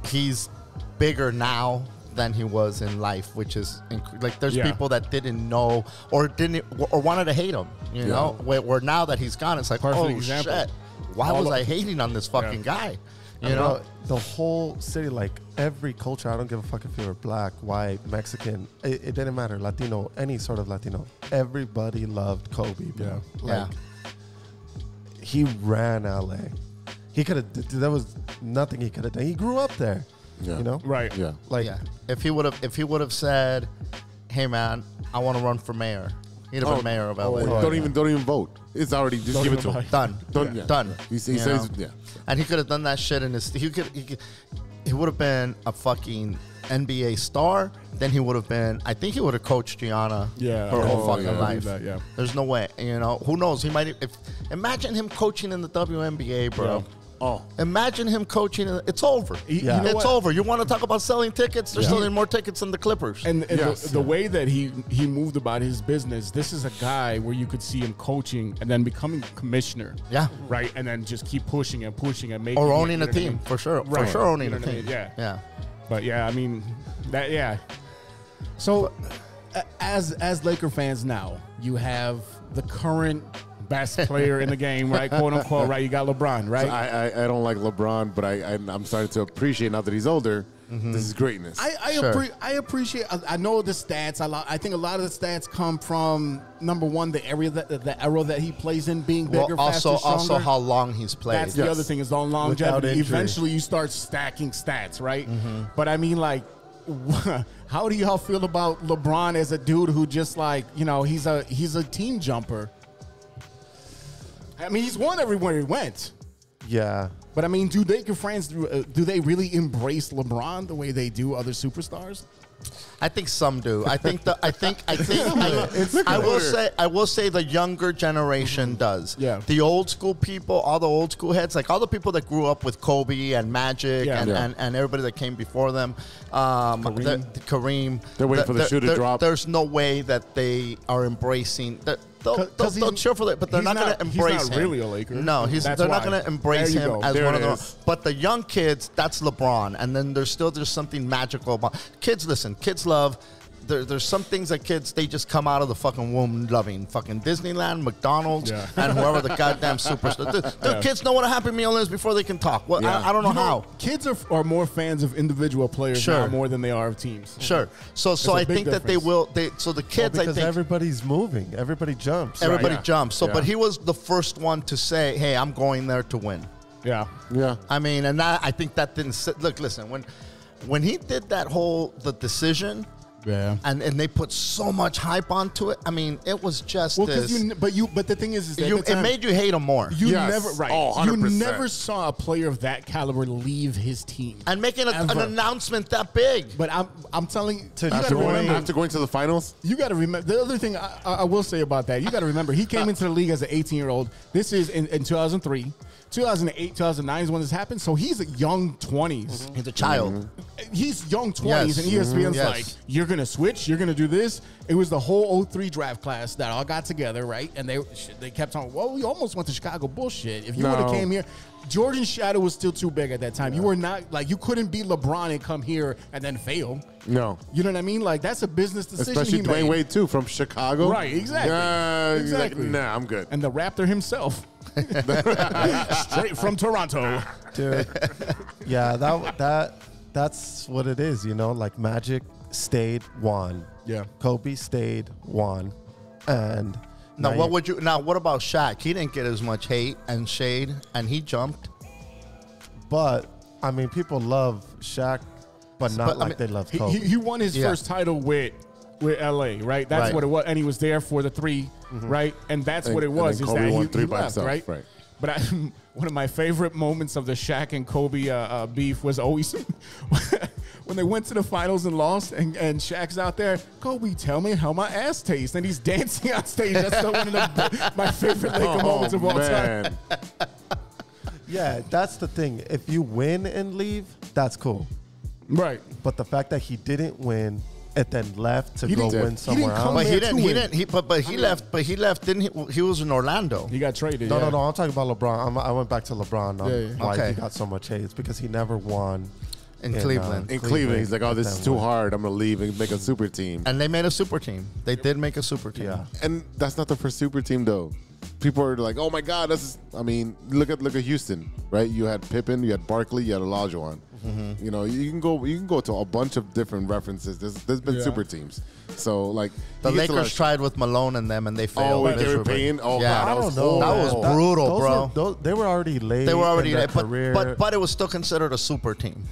he's bigger now than he was in life, which is there's people that didn't know or wanted to hate him. You know, where now that he's gone, it's like, Perfect oh example. shit, why was I hating on this fucking guy? You know, the whole city, like every culture, I don't give a fuck if you're black, white, Mexican, it didn't matter, Latino, any sort of Latino. Everybody loved Kobe, bro. Like, he ran LA. He could have, there was nothing he could have done. He grew up there, you know? Right. Yeah. Like, if he would have said, "Hey man, I want to run for mayor," he'd have been mayor of LA. Don't even vote. It's already just give it to him. Done. Done. He says, And he could have done that shit in his. He would have been a fucking NBA star. Then he would have been. I think he would have coached Gianna. Yeah. her whole fucking life. Yeah. There's no way. You know, who knows? He might. Imagine him coaching in the WNBA, bro. Yeah. Oh, Imagine him coaching. It's over. You know It's what? over. You want to talk about selling tickets? They're selling more tickets than the Clippers. And Yes. the way that he moved about his business, this is a guy where you could see him coaching and then becoming commissioner. Yeah. Right. And then just keep pushing and pushing and making or it, owning you a know what I team mean? for sure. Right. For sure, owning You a know what I team. mean? Yeah. Yeah. But yeah, I mean, that So, as Laker fans now, you have the current best player in the game, right? Quote unquote, right? You got LeBron, right? I don't like LeBron, but I'm starting to appreciate now that he's older. This is greatness. I appreciate. I know the stats. I think a lot of the stats come from number one, the era that he plays in, being bigger, faster, stronger. Also how long he's played. That's the other thing is on longevity. injury. Eventually, you start stacking stats, right? But I mean, like, how do y'all feel about LeBron as a dude who just like, you know, he's a team jumper? I mean, he's won everywhere he went. yeah. But I mean, do Laker fans do they really embrace LeBron the way they do other superstars? I think some do. I will say the younger generation does. Yeah. The old school people, all the old school heads, like all the people that grew up with Kobe and Magic and everybody that came before them, Kareem. They're waiting for the shoe to drop. There's no way that they are embracing. They'll cheer for it, but they're not going to embrace him. He's not really a Laker. No, they're not going to embrace There you him go. as There one of it them. is. But the young kids, that's LeBron. And then there's something magical about kids. Listen, kids love. There's some things that kids, they just come out of the fucking womb loving. Fucking Disneyland, McDonald's, and whoever the goddamn superstar. The kids know what a Happy Meal is before they can talk. Well, I don't know how. Kids are more fans of individual players now more than they are of teams. Sure. So a I big think that they difference. will. So the kids, Because I think. everybody's moving. Everybody jumps. Everybody Right. jumps. So, Yeah. but he was the first one to say, "Hey, I'm going there to win." Yeah. Yeah. I mean, and I think that didn't sit. Look, listen, when he did that the decision, Yeah. and they put so much hype onto it. I mean, it was just Well, this. but the thing is that It made you hate him more. you Yes. never right. Oh, you 100%. never saw a player of that caliber leave his team. And making an Ever. announcement that big. But I'm telling you, you After got to remember. after going to the finals, You got to remember the other thing I will say about that. You got to remember he came into the league as an 18-year-old. This is in 2003, 2008, 2009 is when this happened. So he's a young 20s. He's a child. He's young 20s, Yes. and ESPN's Yes. like, you're gonna switch, you're gonna do this. It was the whole 03 draft class that all got together, right? And they kept on. Well, we almost went to Chicago. Bullshit. If you would have came here. Jordan's shadow was still too big at that time. You were not like you couldn't be LeBron and come here and then fail. no. You know what I mean? Like that's a business decision. Especially he Dwayne made. Wade too, from Chicago. Right, exactly. He's like, Exactly. nah, I'm good. And the Raptor himself, straight from Toronto. Dude. Yeah, that's what it is, you know? Like Magic stayed, won. Yeah. Kobe stayed, won. And Now, now what about Shaq? He didn't get as much hate and shade, and he jumped. But I mean, people love Shaq, but not like they love Kobe. He won his first title with LA, right? That's Right. what it was, and he was there for the three, right? And that's what it And was. then Is Kobe that won he three by left, himself, right? right. But one of my favorite moments of the Shaq and Kobe beef was always when they went to the finals and lost, and Shaq's out there. Kobe, tell me how my ass tastes, and he's dancing on stage. That's still one of my favorite Laker moments of all time. Man. Yeah, that's the thing. If you win and leave, that's cool. Right. But the fact that he didn't win and then left to He go didn't- win he somewhere didn't come else. But he there didn't. to He win. didn't. He left. Didn't he? He was in Orlando. He got traded. No, yeah. I'm talking about LeBron. I went back to LeBron on Yeah. why Okay. he got so much hate. It's because he never won In Cleveland. In Cleveland, he's like, oh, this is then too won. hard. I'm going to leave and make a super team. And they made a super team. They did make a super team. Yeah. And that's not the first super team, though. people are like, oh my God, this is. I mean, look at Houston, right? You had Pippen, you had Barkley, you had Olajuwon. You know, you can go to a bunch of different references. There's been super teams. So like the Lakers tried with Malone and them, and they failed. Oh, with Gary Payne. Oh yeah. God, that was brutal, bro. They were already late. They were already in their late, career. but it was still considered a super team.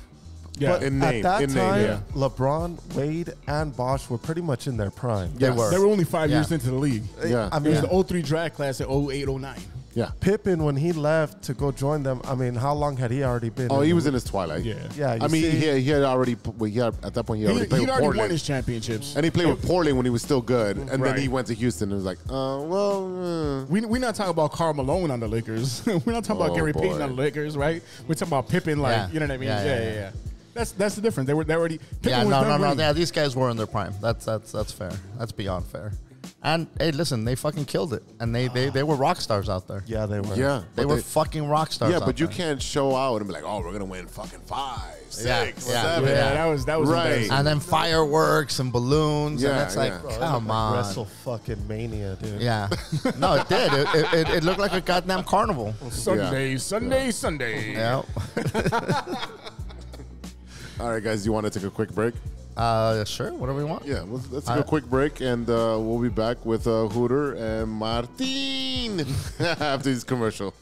Yeah, But at that time, LeBron, Wade, and Bosh were pretty much in their prime. They were only 5 years into the league. Yeah. I mean, it was the 03 draft class at 08, 09. Yeah. Pippen, when he left to go join them, I mean, how long had he already been? Oh, he was in his twilight. Yeah. Yeah. I mean, he had already. At that point, he already played with Portland. won his championships, and he played with Portland when he was still good. And Right. then he went to Houston and was like, We're not talking about Karl Malone on the Lakers. We're not talking about Gary Payton on the Lakers, right? We're talking about Pippen, you know what I mean? Yeah. That's the difference. They already. Pippen was done winning. Yeah, these guys were in their prime. That's fair. That's beyond fair. And hey, listen, they fucking killed it, and they were rock stars out there. Yeah, they were. Yeah, They were fucking rock stars. Yeah, out but you there. can't show out and be like, oh, we're gonna win fucking 5, 6, 7. Yeah, that was right. embarrassing. And then fireworks and balloons, and it's like, come on. Wrestle fucking mania, dude. Yeah. No, it did. It looked like a goddamn carnival. Sunday. Yeah. All right, guys, you want to take a quick break? Sure. Whatever you want. Yeah, let's take a quick break, and we'll be back with Hooter and Martin after this commercial.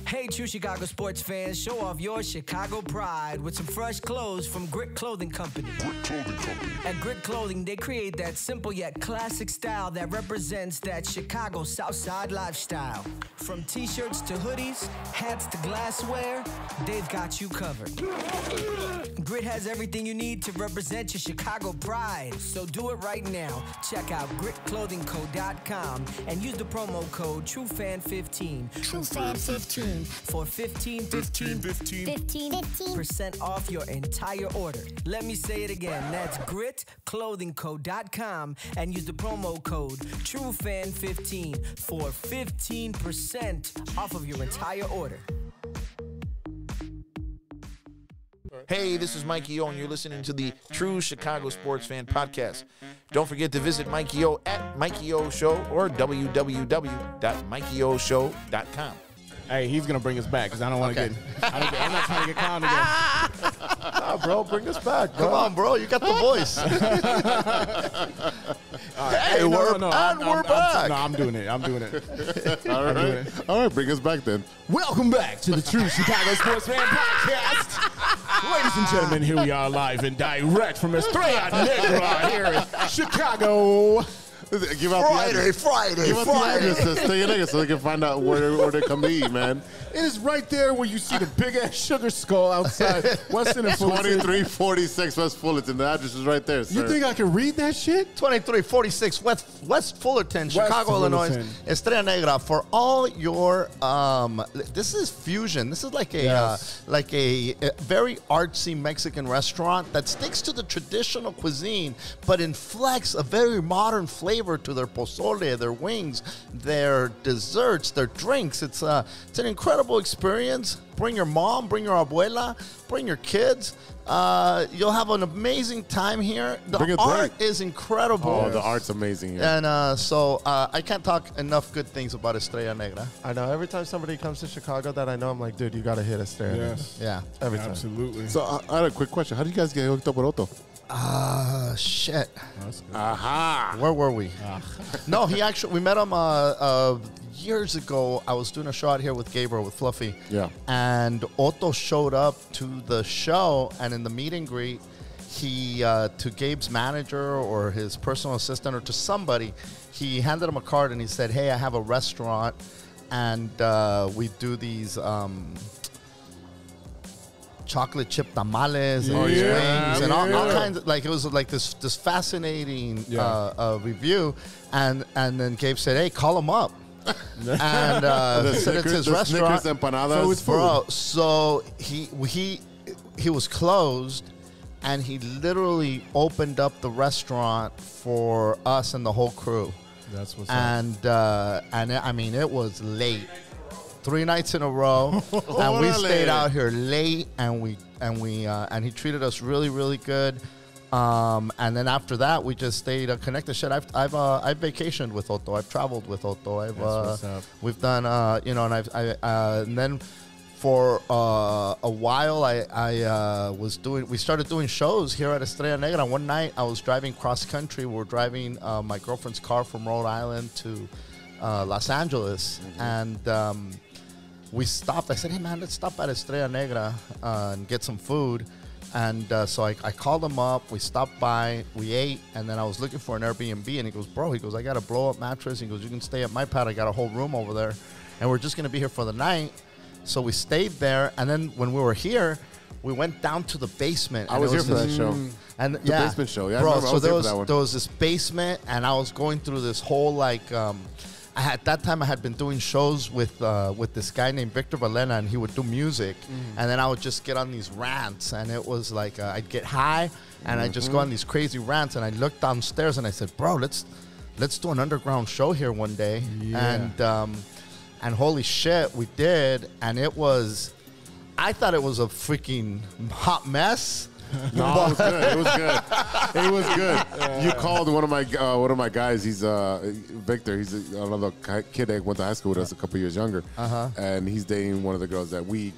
Hey, true Chicago sports fans, show off your Chicago pride with some fresh clothes from Grit Clothing Company. At Grit Clothing, they create that simple yet classic style that represents that Chicago Southside lifestyle. From t-shirts to hoodies, hats to glassware, they've got you covered. Grit has everything you need to represent your Chicago pride, so do it right now. Check out gritclothingco.com and use the promo code TrueFan15. TrueFan15. For 15% off your entire order. Let me say it again. That's gritclothingco.com and use the promo code TrueFan15 for 15% off of your entire order. Hey, this is Mikey O, and you're listening to the True Chicago Sports Fan Podcast. Don't forget to visit Mikey O at Mikey O Show or www.MikeyOShow.com. Hey, he's gonna bring us back because I don't want to I'm not trying to get clowned again. Nah, bro, bring us back, bro. Come on, bro. You got the voice. Hey, we're back. No, I'm doing it. All right, bring us back then. Welcome back to the True Chicago Sports Fan Podcast. Ladies and gentlemen, here we are live and direct from Estrella Negra here in Chicago. Give out Friday. Give out the address to Stay in Nigga so they can find out where they come to eat, man. It is right there where you see the big-ass sugar skull outside Weston and Fullerton. 2346 West Fullerton. The address is right there, sir. You think I can read that shit? 2346 West Fullerton, Chicago, Illinois. Estrella Negra for all your. This is fusion. This is like a very artsy Mexican restaurant that sticks to the traditional cuisine, but inflects a very modern flavor to their pozole, their wings, their desserts, their drinks. It's an incredible experience. Bring your mom, bring your abuela, bring your kids. You'll have an amazing time here. The art is incredible. Oh, the art's amazing here. And so I can't talk enough good things about Estrella Negra. I know. Every time somebody comes to Chicago that I know, I'm like, dude, you got to hit Estrella Negra. Yeah. Every time. Absolutely. So I had a quick question. How did you guys get hooked up with Otto? Shit. Aha. Where were we? No, we met him years ago. I was doing a show out here with Gabriel, with Fluffy. Yeah. And Otto showed up to the show, and in the meet and greet, he, to Gabe's manager or his personal assistant or to somebody, he handed him a card and he said, hey, I have a restaurant, and we do these chocolate chip tamales and wings and all kinds of, like, it was like this fascinating review, and then Gabe said, hey, call him up. And said it's his restaurant. So it's food. So he was closed, and he literally opened up the restaurant for us and the whole crew. That's what's up. And I mean, it was late. 3 nights in a row, and we stayed out here late, and he treated us really, really good. And then after that, we just stayed connected. Shit, I've vacationed with Otto. I've traveled with Otto. We've done, and then for a while, we started doing shows here at Estrella Negra. One night, I was driving cross country. We were driving my girlfriend's car from Rhode Island to Los Angeles, and we stopped. I said, "Hey man, let's stop at Estrella Negra and get some food." And so I called him up. We stopped by. We ate, and then I was looking for an Airbnb. And he goes, "Bro," he goes, "I got a blow up mattress." He goes, "You can stay at my pad. I got a whole room over there, and we're just gonna be here for the night." So we stayed there, and then when we were here, we went down to the basement. I was here for that show. And the basement show. Yeah, bro. I remember. So there was this basement, and I was going through this whole at that time I had been doing shows with this guy named Victor Valena, and he would do music, and then I would just get on these rants, and it was like I'd get high, and I'd just go on these crazy rants, and I looked downstairs, and I said, "Bro, let's do an underground show here one day," and holy shit, we did, and it was, I thought it was a freaking hot mess. No, it was good. It was good. It was good. You called one of my guys. He's Victor. He's another kid that went to high school with us a couple years younger, and he's dating one of the girls that we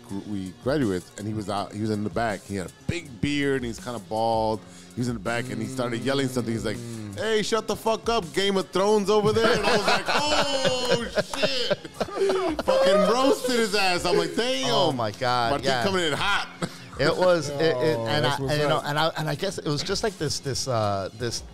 graduated with. And he was in the back. He had a big beard, and he's kind of bald. He was in the back, and he started yelling something. He's like, "Hey, shut the fuck up, Game of Thrones over there!" And I was like, "Oh shit!" Fucking roasted his ass. I'm like, "Damn!" Oh my god! But keep coming in hot. It was, and I guess it was just like this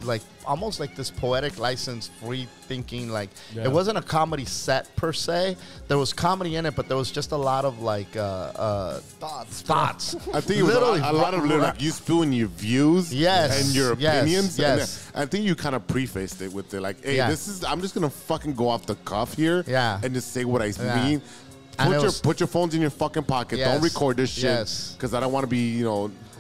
like almost like this poetic license, free thinking. Like it wasn't a comedy set per se. There was comedy in it, but there was just a lot of like thoughts. I think it was a lot of like you spewing your views, and your opinions. Yes. And I think you kind of prefaced it with the like, "Hey, I'm just gonna fucking go off the cuff here, and just say what I mean." Put your phones in your fucking pocket. Don't record this shit because I don't want to be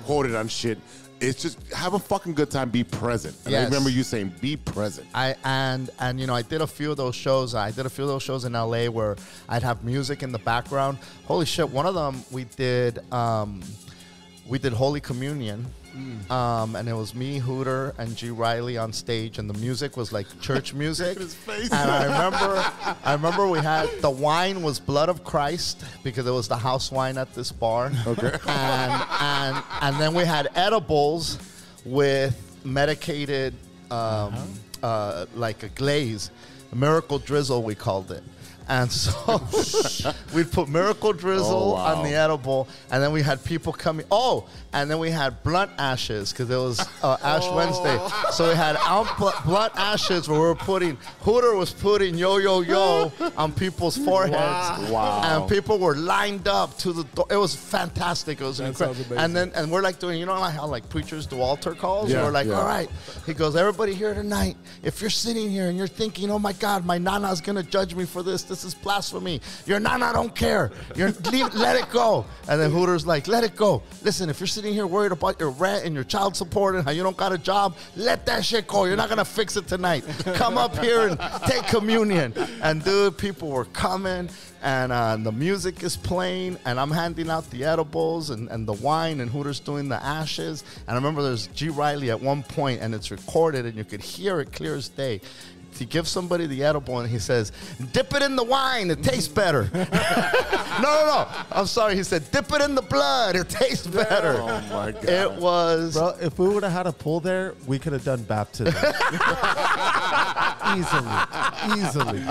quoted on shit. It's just have a fucking good time. Be present. And I remember you saying, "Be present." I did a few of those shows. I did a few of those shows in LA where I'd have music in the background. Holy shit! One of them we did Holy Communion. And it was me, Hooter, and G. Riley on stage, and the music was like church music. And I remember we had the wine was Blood of Christ because it was the house wine at this bar. Okay. And then we had edibles with medicated like a glaze, a miracle drizzle we called it. And so we'd put miracle drizzle on the edible, and then we had people coming. And then we had blunt ashes because it was Ash Wednesday. So we had blunt ashes where Hooter was putting YoYoYo on people's foreheads. Wow. And people were lined up to the door. It was fantastic. It was incredible. And we're like doing, like how like preachers do altar calls? Yeah, we're like, all right. He goes, everybody here tonight, if you're sitting here and you're thinking, oh my God, my nana's going to judge me for this. This is blasphemy. Your nana don't care. Let it go. And then Hooter's like, let it go. Listen, if you're sitting here worried about your rent and your child support and how you don't got a job, let that shit go. You're not going to fix it tonight. Come up here and take communion. And dude, people were coming, and the music is playing, and I'm handing out the edibles and the wine, and Hooter's doing the ashes. And I remember there's G. Riley at one point, and it's recorded, and you could hear it clear as day. He gives somebody the edible and he says, "Dip it in the wine, it tastes better." No. I'm sorry. He said, "Dip it in the blood, it tastes better." Oh my God. It was. Bro, if we would have had a pool there, we could have done baptism. Easily.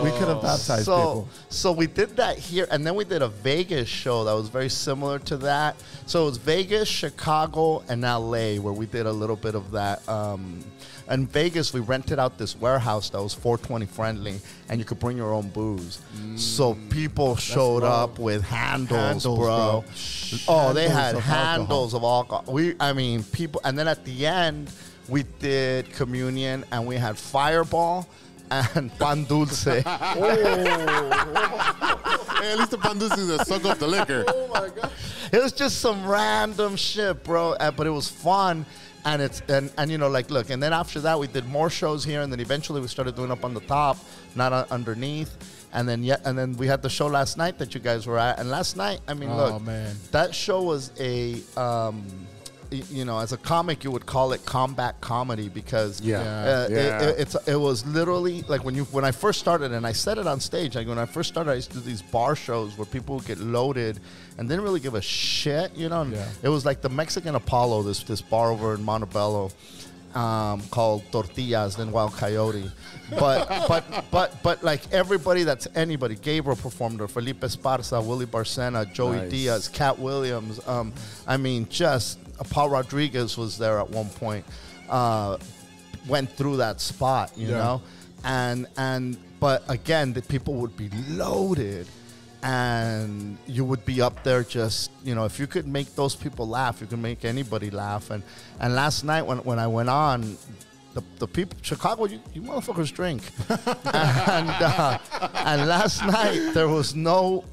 We could have baptized people. So we did that here, and then we did a Vegas show that was very similar to that. So it was Vegas, Chicago, and LA where we did a little bit of that. In Vegas, we rented out this warehouse that was 420 friendly, and you could bring your own booze. So people showed up with handles, bro. Oh, they had handles of alcohol. People. And then at the end, we did communion, and we had Fireball and Pan Dulce. Hey, at least the Pan Dulce is a suck off the liquor. Oh, my God. It was just some random shit, bro. But it was fun. And look, and then after that we did more shows here, and then eventually we started doing up on the top, not underneath, and then we had the show last night that you guys were at, and last night, look, man, that show was you know, as a comic, you would call it combat comedy because it was literally like when I first started, and I said it on stage. Like when I first started, I used to do these bar shows where people would get loaded and didn't really give a shit, you know. Yeah. It was like the Mexican Apollo, this bar over in Montebello, called Tortillas, then Wild Coyote. But like everybody that's anybody, Gabriel performed there, Felipe Esparza, Willie Barcena, Joey Diaz, Cat Williams. I mean, just Paul Rodriguez was there at one point. Went through that spot, you know, but again, the people would be loaded. And you would be up there just, you know, if you could make those people laugh, you can make anybody laugh. And last night when I went on, the people, Chicago, you motherfuckers drink. and last night there was no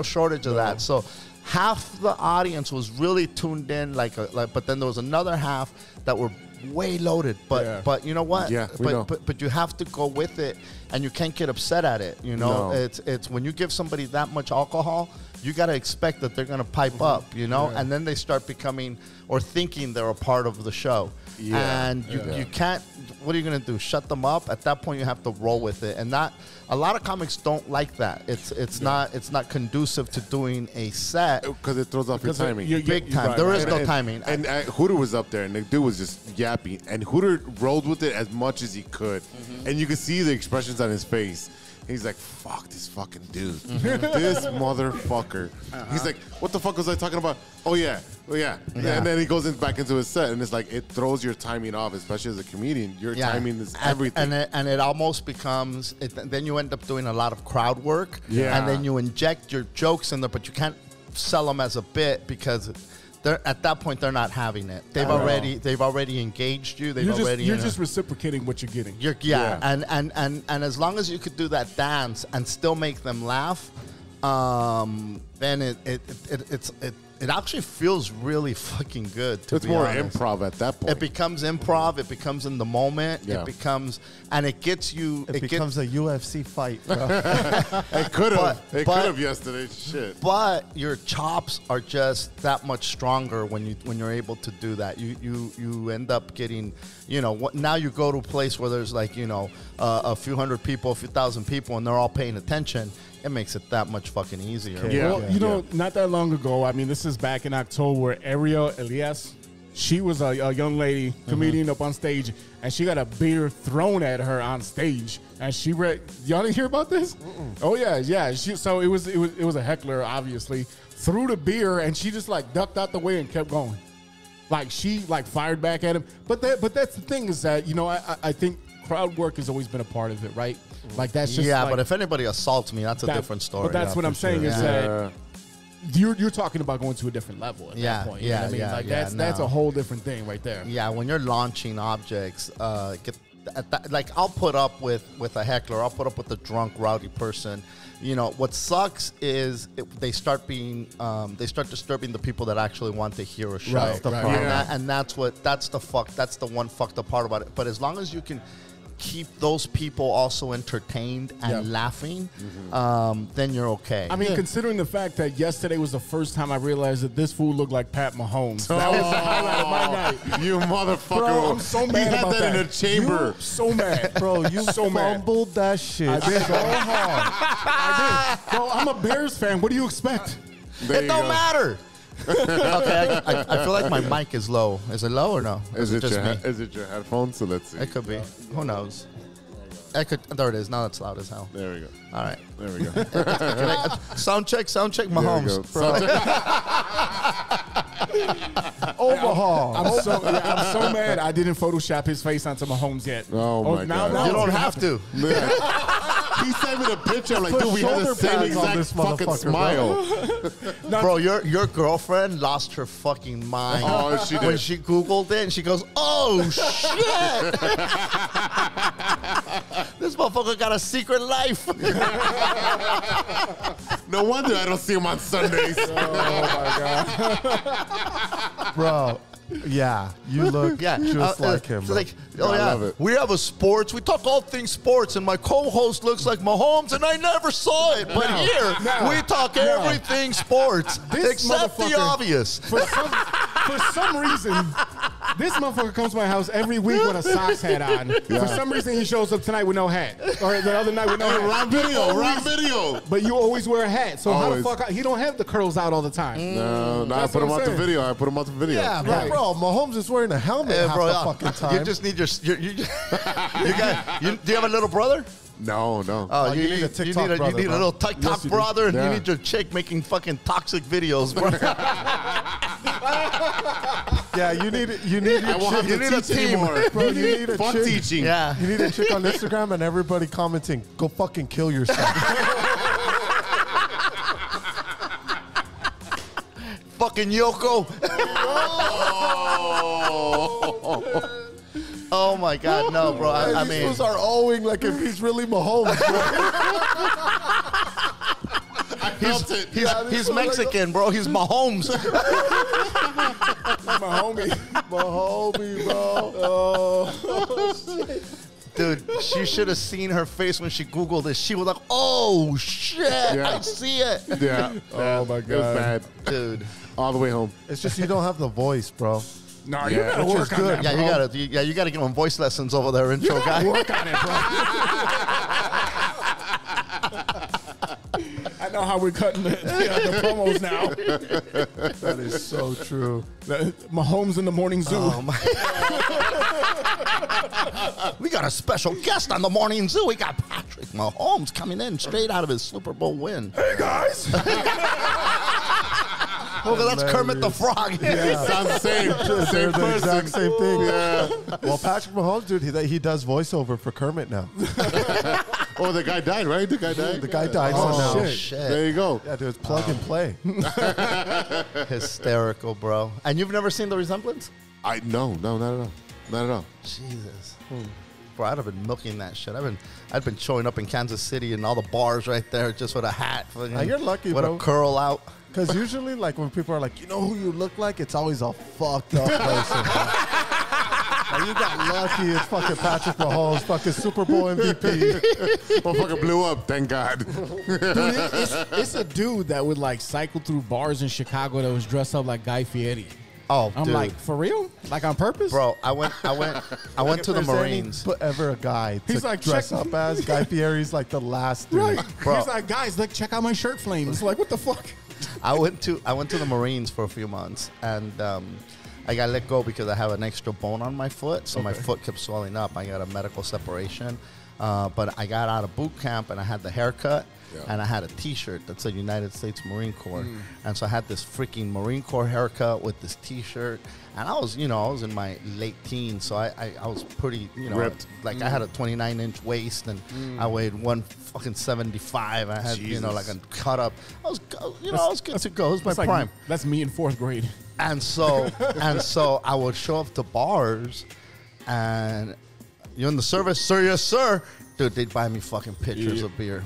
shortage of that. So half the audience was really tuned in, but then there was another half that were way loaded, but you know what? Yeah, but you have to go with it, and you can't get upset at it. You know, it's when you give somebody that much alcohol, you got to expect that they're gonna pipe up. You know, and then they start becoming or thinking they're a part of the show. And you can't. What are you gonna do? Shut them up? At that point, you have to roll with it, and that a lot of comics don't like that. It's not conducive to doing a set because it throws off your timing. Big time. Right, there is no timing. And Hooter was up there, and the dude was just yapping, and Hooter rolled with it as much as he could, and you could see the expressions on his face. He's like, fuck this fucking dude. This motherfucker. He's like, what the fuck was I talking about? Oh, yeah. And then he goes back into his set, and it's like, it throws your timing off, especially as a comedian. Your timing is everything. And it almost becomes, then you end up doing a lot of crowd work. Yeah. And then you inject your jokes in there, but you can't sell them as a bit because at that point they're not having it. They've already engaged you. You're just reciprocating what you're getting. And as long as you could do that dance and still make them laugh, then it actually feels really fucking good. It's more improv at that point. It becomes improv. It becomes in the moment. Yeah. It becomes, and it gets you. It becomes a UFC fight, bro. It could have. It could have yesterday. Shit. But your chops are just that much stronger when you're able to do that. You end up getting, you know, now you go to a place where there's like, you know, a few hundred people, a few thousand people, and they're all paying attention. It makes it that much fucking easier. Yeah. Well, you know, not that long ago, I mean, this is back in October, where Gabriel Iglesias, she was a young lady comedian up on stage, and she got a beer thrown at her on stage, and she read. Y'all didn't hear about this? Oh yeah. So it was a heckler, obviously, threw the beer, and she just like ducked out the way and kept going, like she like fired back at him. But that's the thing is that, you know, I think crowd work has always been a part of it, right? Like that's just but if anybody assaults me, that's a different story. But that's what I'm saying is that you're talking about going to a different level at that point. You know what I mean? Like that's a whole different thing right there. Yeah, when you're launching objects, like I'll put up with a heckler, I'll put up with a drunk, rowdy person. You know, what sucks is they start disturbing the people that actually want to hear a show. Right. And that's the one fucked up part about it. But as long as you can keep those people also entertained and laughing, then you're okay. I mean, considering the fact that yesterday was the first time I realized that this fool looked like Pat Mahomes. That was the highlight of my night. You motherfucker. Bro, I'm so mad about that. He had that in a chamber. So mad. Bro, you so fumbled that shit. I did. So hard. I did. Bro, I'm a Bears fan. What do you expect? It don't matter. Okay, I feel like my mic is low. Is it low or no? Is it your headphones? So let's see. It could be. Who knows? There it is. Now it's loud as hell. There we go. All right. There we go. Sound check, Mahomes. Overhaul. I'm so mad I didn't Photoshop his face onto Mahomes yet. Oh my God. You don't have to. He sent me the picture. I'm like, dude, we had the same exact fucking smile. Bro, your girlfriend lost her fucking mind. Oh, she did. When she Googled it, and she goes, oh, shit. This motherfucker got a secret life. No wonder I don't see him on Sundays. Oh, my God. Bro. Yeah, you look just like him. Bro. Like, I love it. We have a sports. We talk all things sports, and my co-host looks like Mahomes, and I never saw it. But we talk everything sports, except the obvious. For some reason, this motherfucker comes to my house every week with a socks hat on. For some reason, he shows up tonight with no hat. Or the other night with no hat. Wrong video. But you always wear a hat. So how the fuck? He don't have the curls out all the time. No, I put him on the video. Yeah, but bro, Mahomes is wearing a helmet half the fucking time. You just need your. Do you have a little brother? No. Oh, you need a TikTok brother, You need a little TikTok brother, and Yeah. you need your chick making fucking toxic videos, bro. Yeah, you need I won't have You to need a teach team. anymore. Bro, you need a Fuck chick. teaching. Yeah. You need a chick on Instagram and everybody commenting, go fucking kill yourself. Fucking Yoko. Oh my God, no, bro. I These mean, fools are owing like if he's really Mahomes, bro. he's Mexican, bro. He's Mahomes. My homie. Mahomes, bro. Oh, shit. Dude, she should have seen her face when she Googled this. She was like, oh, shit, I see it. Yeah. Oh, my It was God. bad. Dude. All the way home. It's just you don't have the voice, bro. No, you gotta work on that, Yeah, bro. you gotta give him voice lessons over there, intro guy. Work on it, bro. I know how we're cutting the promos now. That is so true. Mahomes in the morning zoo. Oh, my. We got a special guest on the morning zoo. We got Patrick Mahomes coming in straight out of his Super Bowl win. Hey, guys. Look, that's Kermit the Frog. Sounds the same. They're Same the person. exact same thing. Yeah. Well, Patrick Mahomes, dude, he does voiceover for Kermit now. Oh, the guy died, right? The guy died? The guy died. Oh, so now. shit. There you go. Yeah, dude, it's plug and play. Hysterical, bro. And you've never seen the resemblance? No, not at all. Not at all. Jesus. Bro, I'd have been milking that shit. I'd been showing up in Kansas City in all the bars right there just with a hat. You're lucky, with bro. a curl out. Because usually, like, when people are like, you know who you look like? It's always a fucked up person. Like, you got lucky. It's fucking Patrick Mahomes, fucking Super Bowl MVP. Motherfucker blew up, thank God. Dude, it's a dude that would like cycle through bars in Chicago that was dressed up like Guy Fieri. Oh, I'm dude. like, for real? Like on purpose? Bro, I went to the If there's Marines. any ever a guy to He's like, dress check- up as Guy Fieri's like the last dude. Right. Bro. He's like, guys, look, check out my shirt flames. Like, what the fuck? I went to the Marines for a few months, and I got let go because I have an extra bone on my foot, so my foot kept swelling up. I got a medical separation, but I got out of boot camp and I had the haircut, and I had a T-shirt that said United States Marine Corps, and so I had this freaking Marine Corps haircut with this T-shirt, and I was in my late teens, so I was pretty, Ripped. like I had a 29-inch waist, and I weighed 175. I had like a cut up. I was good to go. It was my That's prime. That's me in 4th grade. And so I would show up to bars, and you're in the service, sir, yes, sir. Dude, they'd buy me fucking pitchers of beer.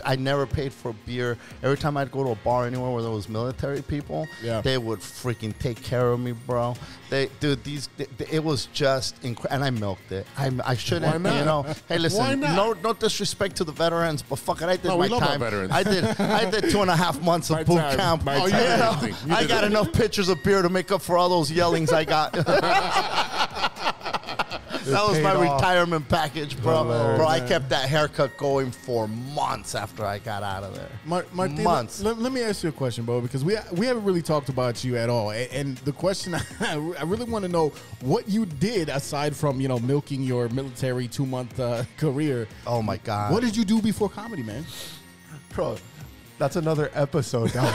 I never paid for beer. Every time I'd go to a bar anywhere where there was military people, they would freaking take care of me, bro. It was just incredible. And I milked it. I shouldn't, Why not? Hey, listen, Why not? no disrespect to the veterans, but fuck it, I did No, my we love our time. veterans. I did 2.5 months of My boot time. camp. My Oh, you time. did You know, everything. You I did got enough pitchers of beer to make up for all those yellings I got. That was my paid off. retirement package, bro. Hilarious. Bro, I kept that haircut going for months after I got out of there. Martin, Months. let me ask you a question, bro, because we haven't really talked about you at all. And the question, I really want to know what you did aside from, milking your military 2-month career. Oh, my God. What did you do before comedy, man? Bro, that's another episode. Dog.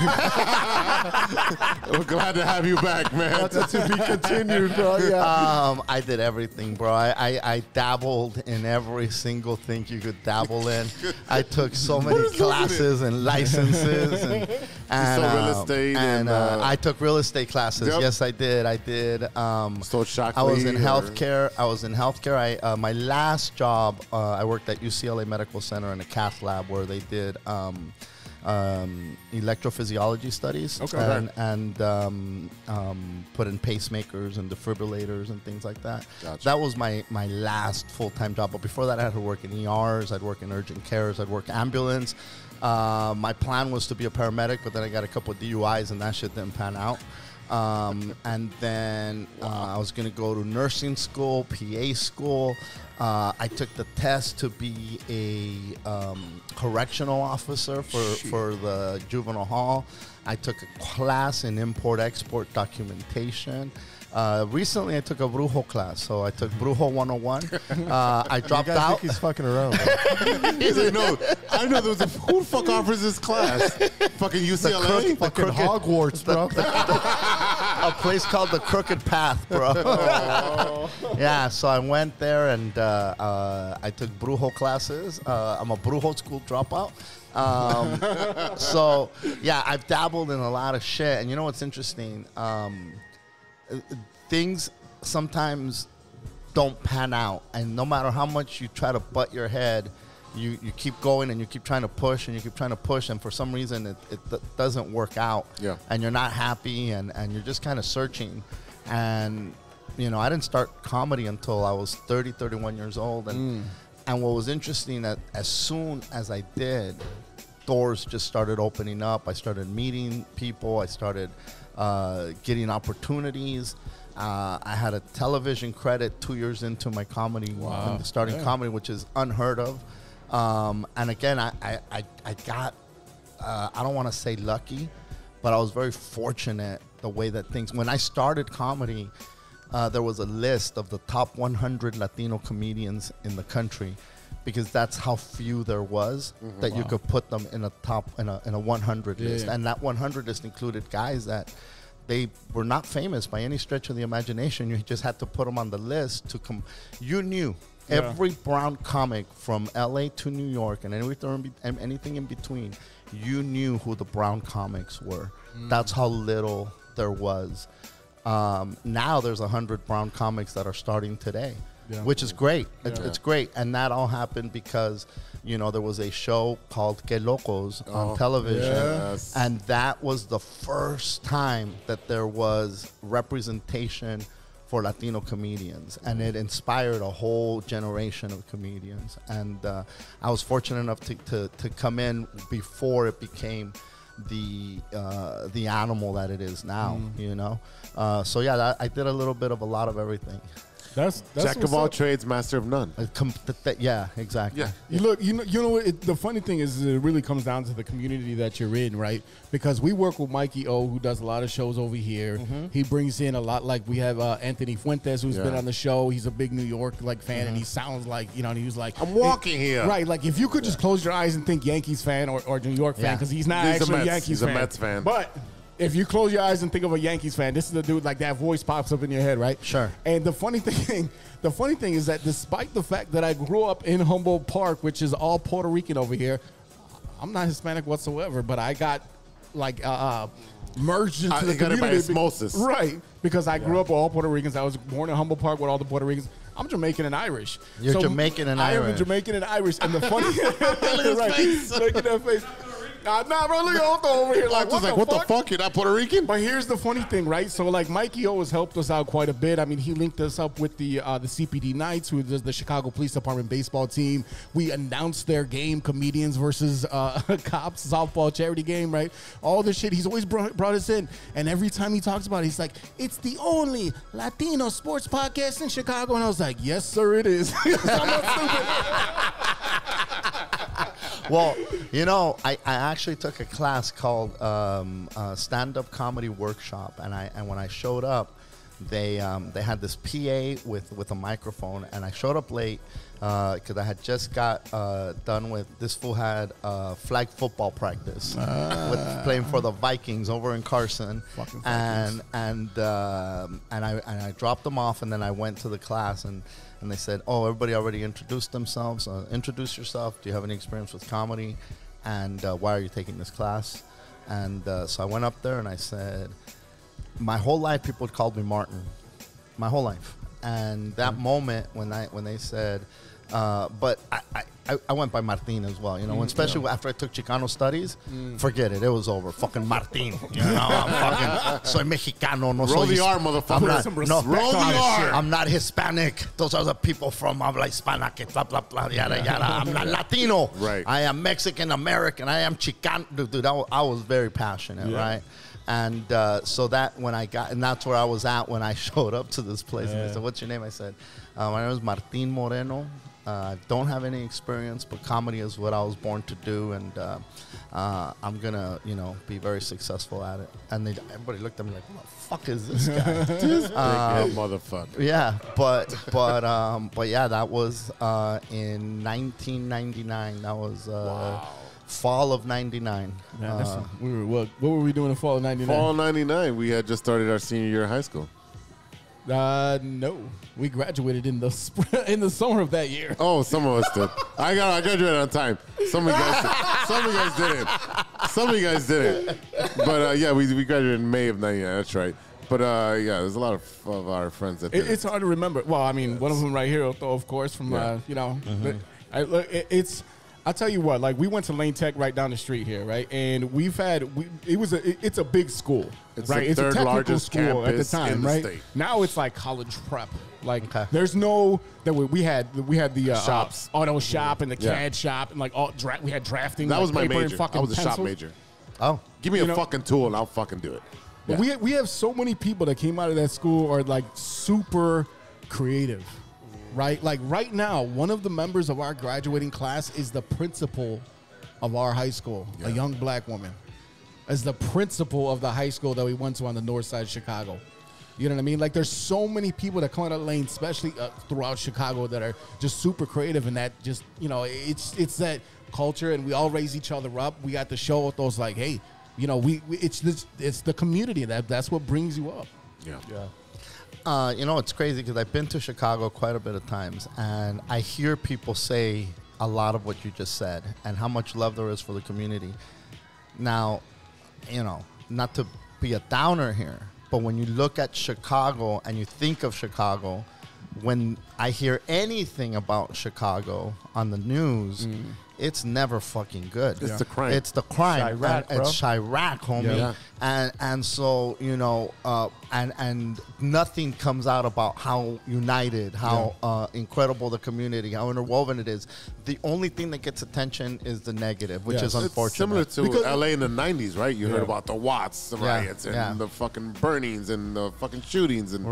We're glad to have you back, man. That's to be continued, bro. Yeah. I did everything, bro. I dabbled in every single thing you could dabble in. I took so many classes and licenses and real estate and and, I took real estate classes. Yep. Yes, I did. So Shockley I was in or- healthcare. My last job, I worked at UCLA Medical Center in a cath lab where they did electrophysiology studies and put in pacemakers and defibrillators and things like that. Gotcha. That was my last full-time job. But before that, I had to work in ERs. I'd work in urgent cares. I'd work ambulance. My plan was to be a paramedic, but then I got a couple of DUIs and that shit didn't pan out. And then I was going to go to nursing school, PA school. I took the test to be a correctional officer for the juvenile hall. I took a class in import-export documentation. Recently, I took a Brujo class, so I took Brujo 101. I dropped out. Think he's fucking around. He's like, no, I know there was a who the fuck offers this class? Fucking UCLA, Fucking Hogwarts, bro. A place called the Crooked Path, bro. Yeah, so I went there and I took Brujo classes. I'm a Brujo school dropout. So, yeah, I've dabbled in a lot of shit. And you know what's interesting? Things sometimes don't pan out. And no matter how much you try to butt your head, you keep going and you keep trying to push and you keep trying to push. And for some reason, it doesn't work out. Yeah. And you're not happy and you're just kind of searching. And, you know, I didn't start comedy until I was 31 years old. And what was interesting, that as soon as I did, doors just started opening up. I started meeting people. I started getting opportunities. I had a television credit 2 years into my comedy, starting comedy, which is unheard of. And again, I got, I don't want to say lucky, but I was very fortunate the way that things, when I started comedy, there was a list of the top 100 Latino comedians in the country, because that's how few there was that you could put them in a top, in a 100 list. And that 100 list included guys that they were not famous by any stretch of the imagination. You just had to put them on the list to come. You knew every brown comic from LA to New York and anything in between. You knew who the brown comics were. That's how little there was. Now there's 100 brown comics that are starting today, which is great. It's great. And that all happened because, you know, there was a show called Que Locos on television. And that was the first time that there was representation for Latino comedians. And it inspired a whole generation of comedians. And I was fortunate enough to come in before it became the animal that it is now, you know? So yeah, I did a little bit of a lot of everything. That's Jack of all trades, master of none. Yeah, exactly. Yeah. You know what? The funny thing is, it really comes down to the community that you're in, right? Because we work with Mikey O, who does a lot of shows over here. He brings in a lot. Like we have Anthony Fuentes, who's been on the show. He's a big New York fan, and he sounds like, you know. And he was like, I'm walking here, right? Like if you could just close your eyes and think Yankees fan or New York fan, because he's not actually a Yankees fan. He's a Mets fan, but. If you close your eyes and think of a Yankees fan, this is the dude, like that voice pops up in your head, right? Sure. And the funny thing is that despite the fact that I grew up in Humboldt Park, which is all Puerto Rican over here, I'm not Hispanic whatsoever, but I got like merged into the community by osmosis. Right. Because I grew up with all Puerto Ricans. I was born in Humboldt Park with all the Puerto Ricans. I'm Jamaican and Irish. You're Jamaican and Irish. I am Jamaican and Irish. And the funny look at that face. Nah, bro, look at over here. Like, what the fuck? You're not Puerto Rican? But here's the funny thing, right? So, like, Mikey O has helped us out quite a bit. I mean, he linked us up with the CPD Knights, who is the Chicago Police Department baseball team. We announced their game, comedians versus cops, softball charity game, right? All this shit. He's always brought us in. And every time he talks about it, he's like, it's the only Latino sports podcast in Chicago. And I was like, yes, sir, it is. I'm not stupid. Well, you know, I actually took a class called Stand-Up Comedy Workshop, and when I showed up, they had this PA with a microphone, and I showed up late because I had just got done with, this fool had flag football practice with playing for the Vikings over in Carson, and I dropped them off, and then I went to the class, and they said, oh, everybody already introduced themselves. Introduce yourself. Do you have any experience with comedy? And why are you taking this class? And so I went up there and I said, my whole life people called me Martin. My whole life. And that moment when they said, but I went by Martin as well, you know, especially after I took Chicano studies, forget it. It was over. Fucking Martin. You know, I'm fucking, soy Mexicano. No roll soy the R, motherfucker. Roll the R. I'm not Hispanic. Those are the people from habla hispana, blah, blah, blah, yada, yada. I'm not Latino. Right. I am Mexican American. I am Chicano. Dude, I was very passionate, right? And so that when I got, and that's where I was at when I showed up to this place. And they said, "What's your name?" I said, "My name is Martin Moreno. I don't have any experience, but comedy is what I was born to do, and I'm gonna, be very successful at it." And everybody looked at me like, "What the fuck is this guy?" Big motherfucker. Yeah, but yeah, that was in 1999. That was fall of '99. What were we doing in fall of '99? Fall 99. We had just started our senior year of high school. No, we graduated in the summer of that year. Oh, some of us did. I graduated on time. Some of you guys didn't. Some of you guys didn't. But yeah, we graduated in May of '99. That's right. But yeah, there's a lot of our friends that did. It's hard to remember. Well, I mean, one of them right here, of course, from it's. I'll tell you what, like we went to Lane Tech right down the street here, right? And it's a big school, it's right? The it's third a technical largest school at the campus time, in the right? state. Now it's like college prep. Like there's no that we had the shops, auto shop and the CAD shop and like we had drafting. That was my paper major. and I was a pencils. shop major. Oh, give me a fucking tool and I'll fucking do it. Yeah. We have so many people that came out of that school are like super creative. Right? Like right now, one of the members of our graduating class is the principal of our high school, a young black woman, as the principal of the high school that we went to on the north side of Chicago. You know what I mean? Like there's so many people that come out of Lane, especially throughout Chicago, that are just super creative, and that just, it's that culture, and we all raise each other up. We got to show with those like, hey, it's the community that's what brings you up. Yeah. It's crazy because I've been to Chicago quite a bit of times, and I hear people say a lot of what you just said and how much love there is for the community. Now, not to be a downer here, but when you look at Chicago and you think of Chicago, when I hear anything about Chicago on the news, it's never fucking good. It's the crime. It's the crime. Chirac, bro. It's Chirac, homie. Yeah. And so, and nothing comes out about how united, how incredible the community, how interwoven it is. The only thing that gets attention is the negative, which is unfortunate. It's similar to LA in the 90s, right? You heard about the Watts riots and the fucking burnings and the fucking shootings. And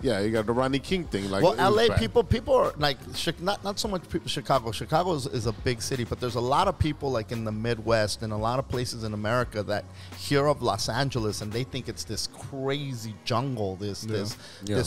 yeah, you got the Rodney King thing. Like, well, LA people are like, not so much people, Chicago. Chicago is a big city, but there's a lot of people like in the Midwest and a lot of places in America that hear of Los Angeles and they think it's this crazy jungle, this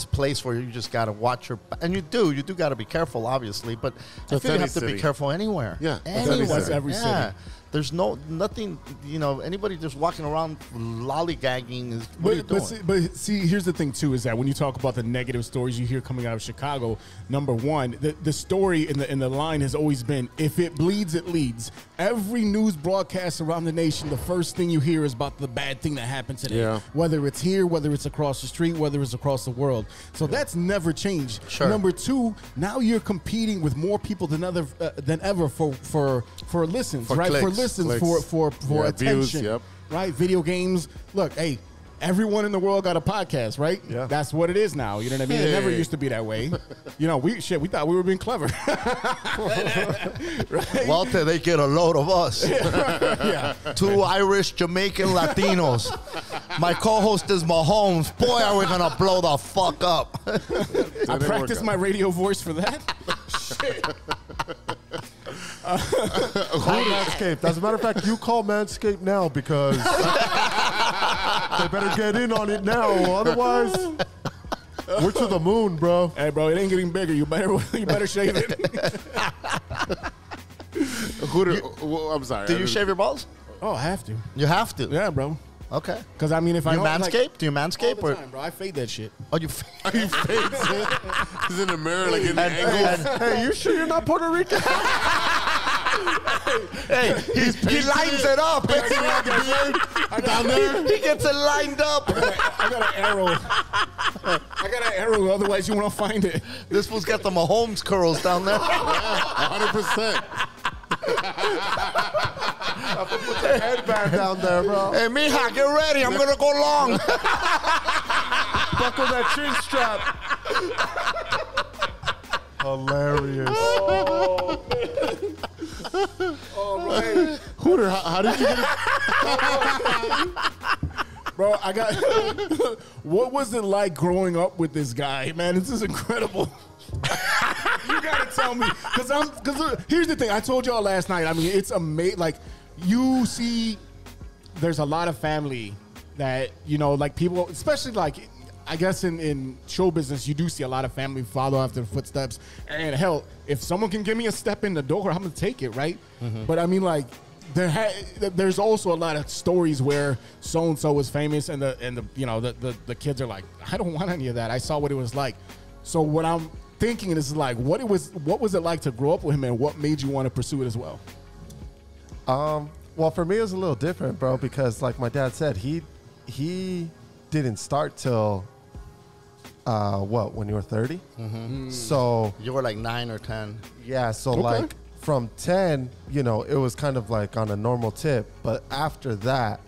place where you just got to watch your, and you do got to be careful, obviously, but I feel you have to be careful anywhere. Yeah, that's every city. There's nothing, anybody just walking around lollygagging is what are you doing? But see, here's the thing too, is that when you talk about the negative stories you hear coming out of Chicago, number one, the story in the line has always been, if it bleeds, it leads. Every news broadcast around the nation, the first thing you hear is about the bad thing that happened today. Yeah. Whether it's here, whether it's across the street, whether it's across the world. So that's never changed. Sure. Number two, now you're competing with more people than ever for listens, for right? clicks. For listens, for attention, views, right? Video games. Look, hey, everyone in the world got a podcast, right? Yeah. That's what it is now. You know what I mean? It never used to be that way. We thought we were being clever. Right? Walter, they get a load of us. Yeah. Two Irish, Jamaican Latinos. My co-host is Mahomes. Boy, are we going to blow the fuck up. I practiced my radio voice for that. Shit. Call Manscaped. As a matter of fact, you call Manscaped now because they better get in on it now. Otherwise, we're to the moon, bro. Hey, bro, it ain't getting bigger. You better shave it. Hooter, I'm sorry. Do you shave your balls? Oh, I have to. You have to? Yeah, bro. Okay. Because, I mean, if I don't... Manscape? Do you Manscape? All the time, bro. I fade that shit. Oh, you Are you fades it? He's in the mirror, like in the angle. Hey, you sure you're not Puerto Rican? Hey, he lines it up. Down there? He gets it lined up. I got an arrow. I got an arrow, otherwise you won't find it. This one's got the Mahomes curls down there. 100%. Put the headband down there, bro. Hey, mija, get ready. I'm going to go long. Buckle that chin strap. Hilarious. All right. Hooter, how did you get it? Bro, I got. What was it like growing up with this guy, man? This is incredible. You gotta tell me, because here's the thing. I told y'all last night. I mean, it's amazing. Like, you see, there's a lot of family that, you know, like people, especially like, I guess in show business, you do see a lot of family follow after the footsteps. And hell, if someone can give me a step in the door, I'm gonna take it, right? But I mean, like, there's also a lot of stories where so and so was famous, and the you know the kids are like, I don't want any of that. I saw what it was like. So what I'm thinking is like, what was it like to grow up with him, and what made you want to pursue it as well? Well, for me, it was a little different, bro, because like my dad said, he didn't start till when you were 30? So You were like 9 or 10. yeah, so Okay. like from 10, you know, it was kind of like on a normal tip, but after that,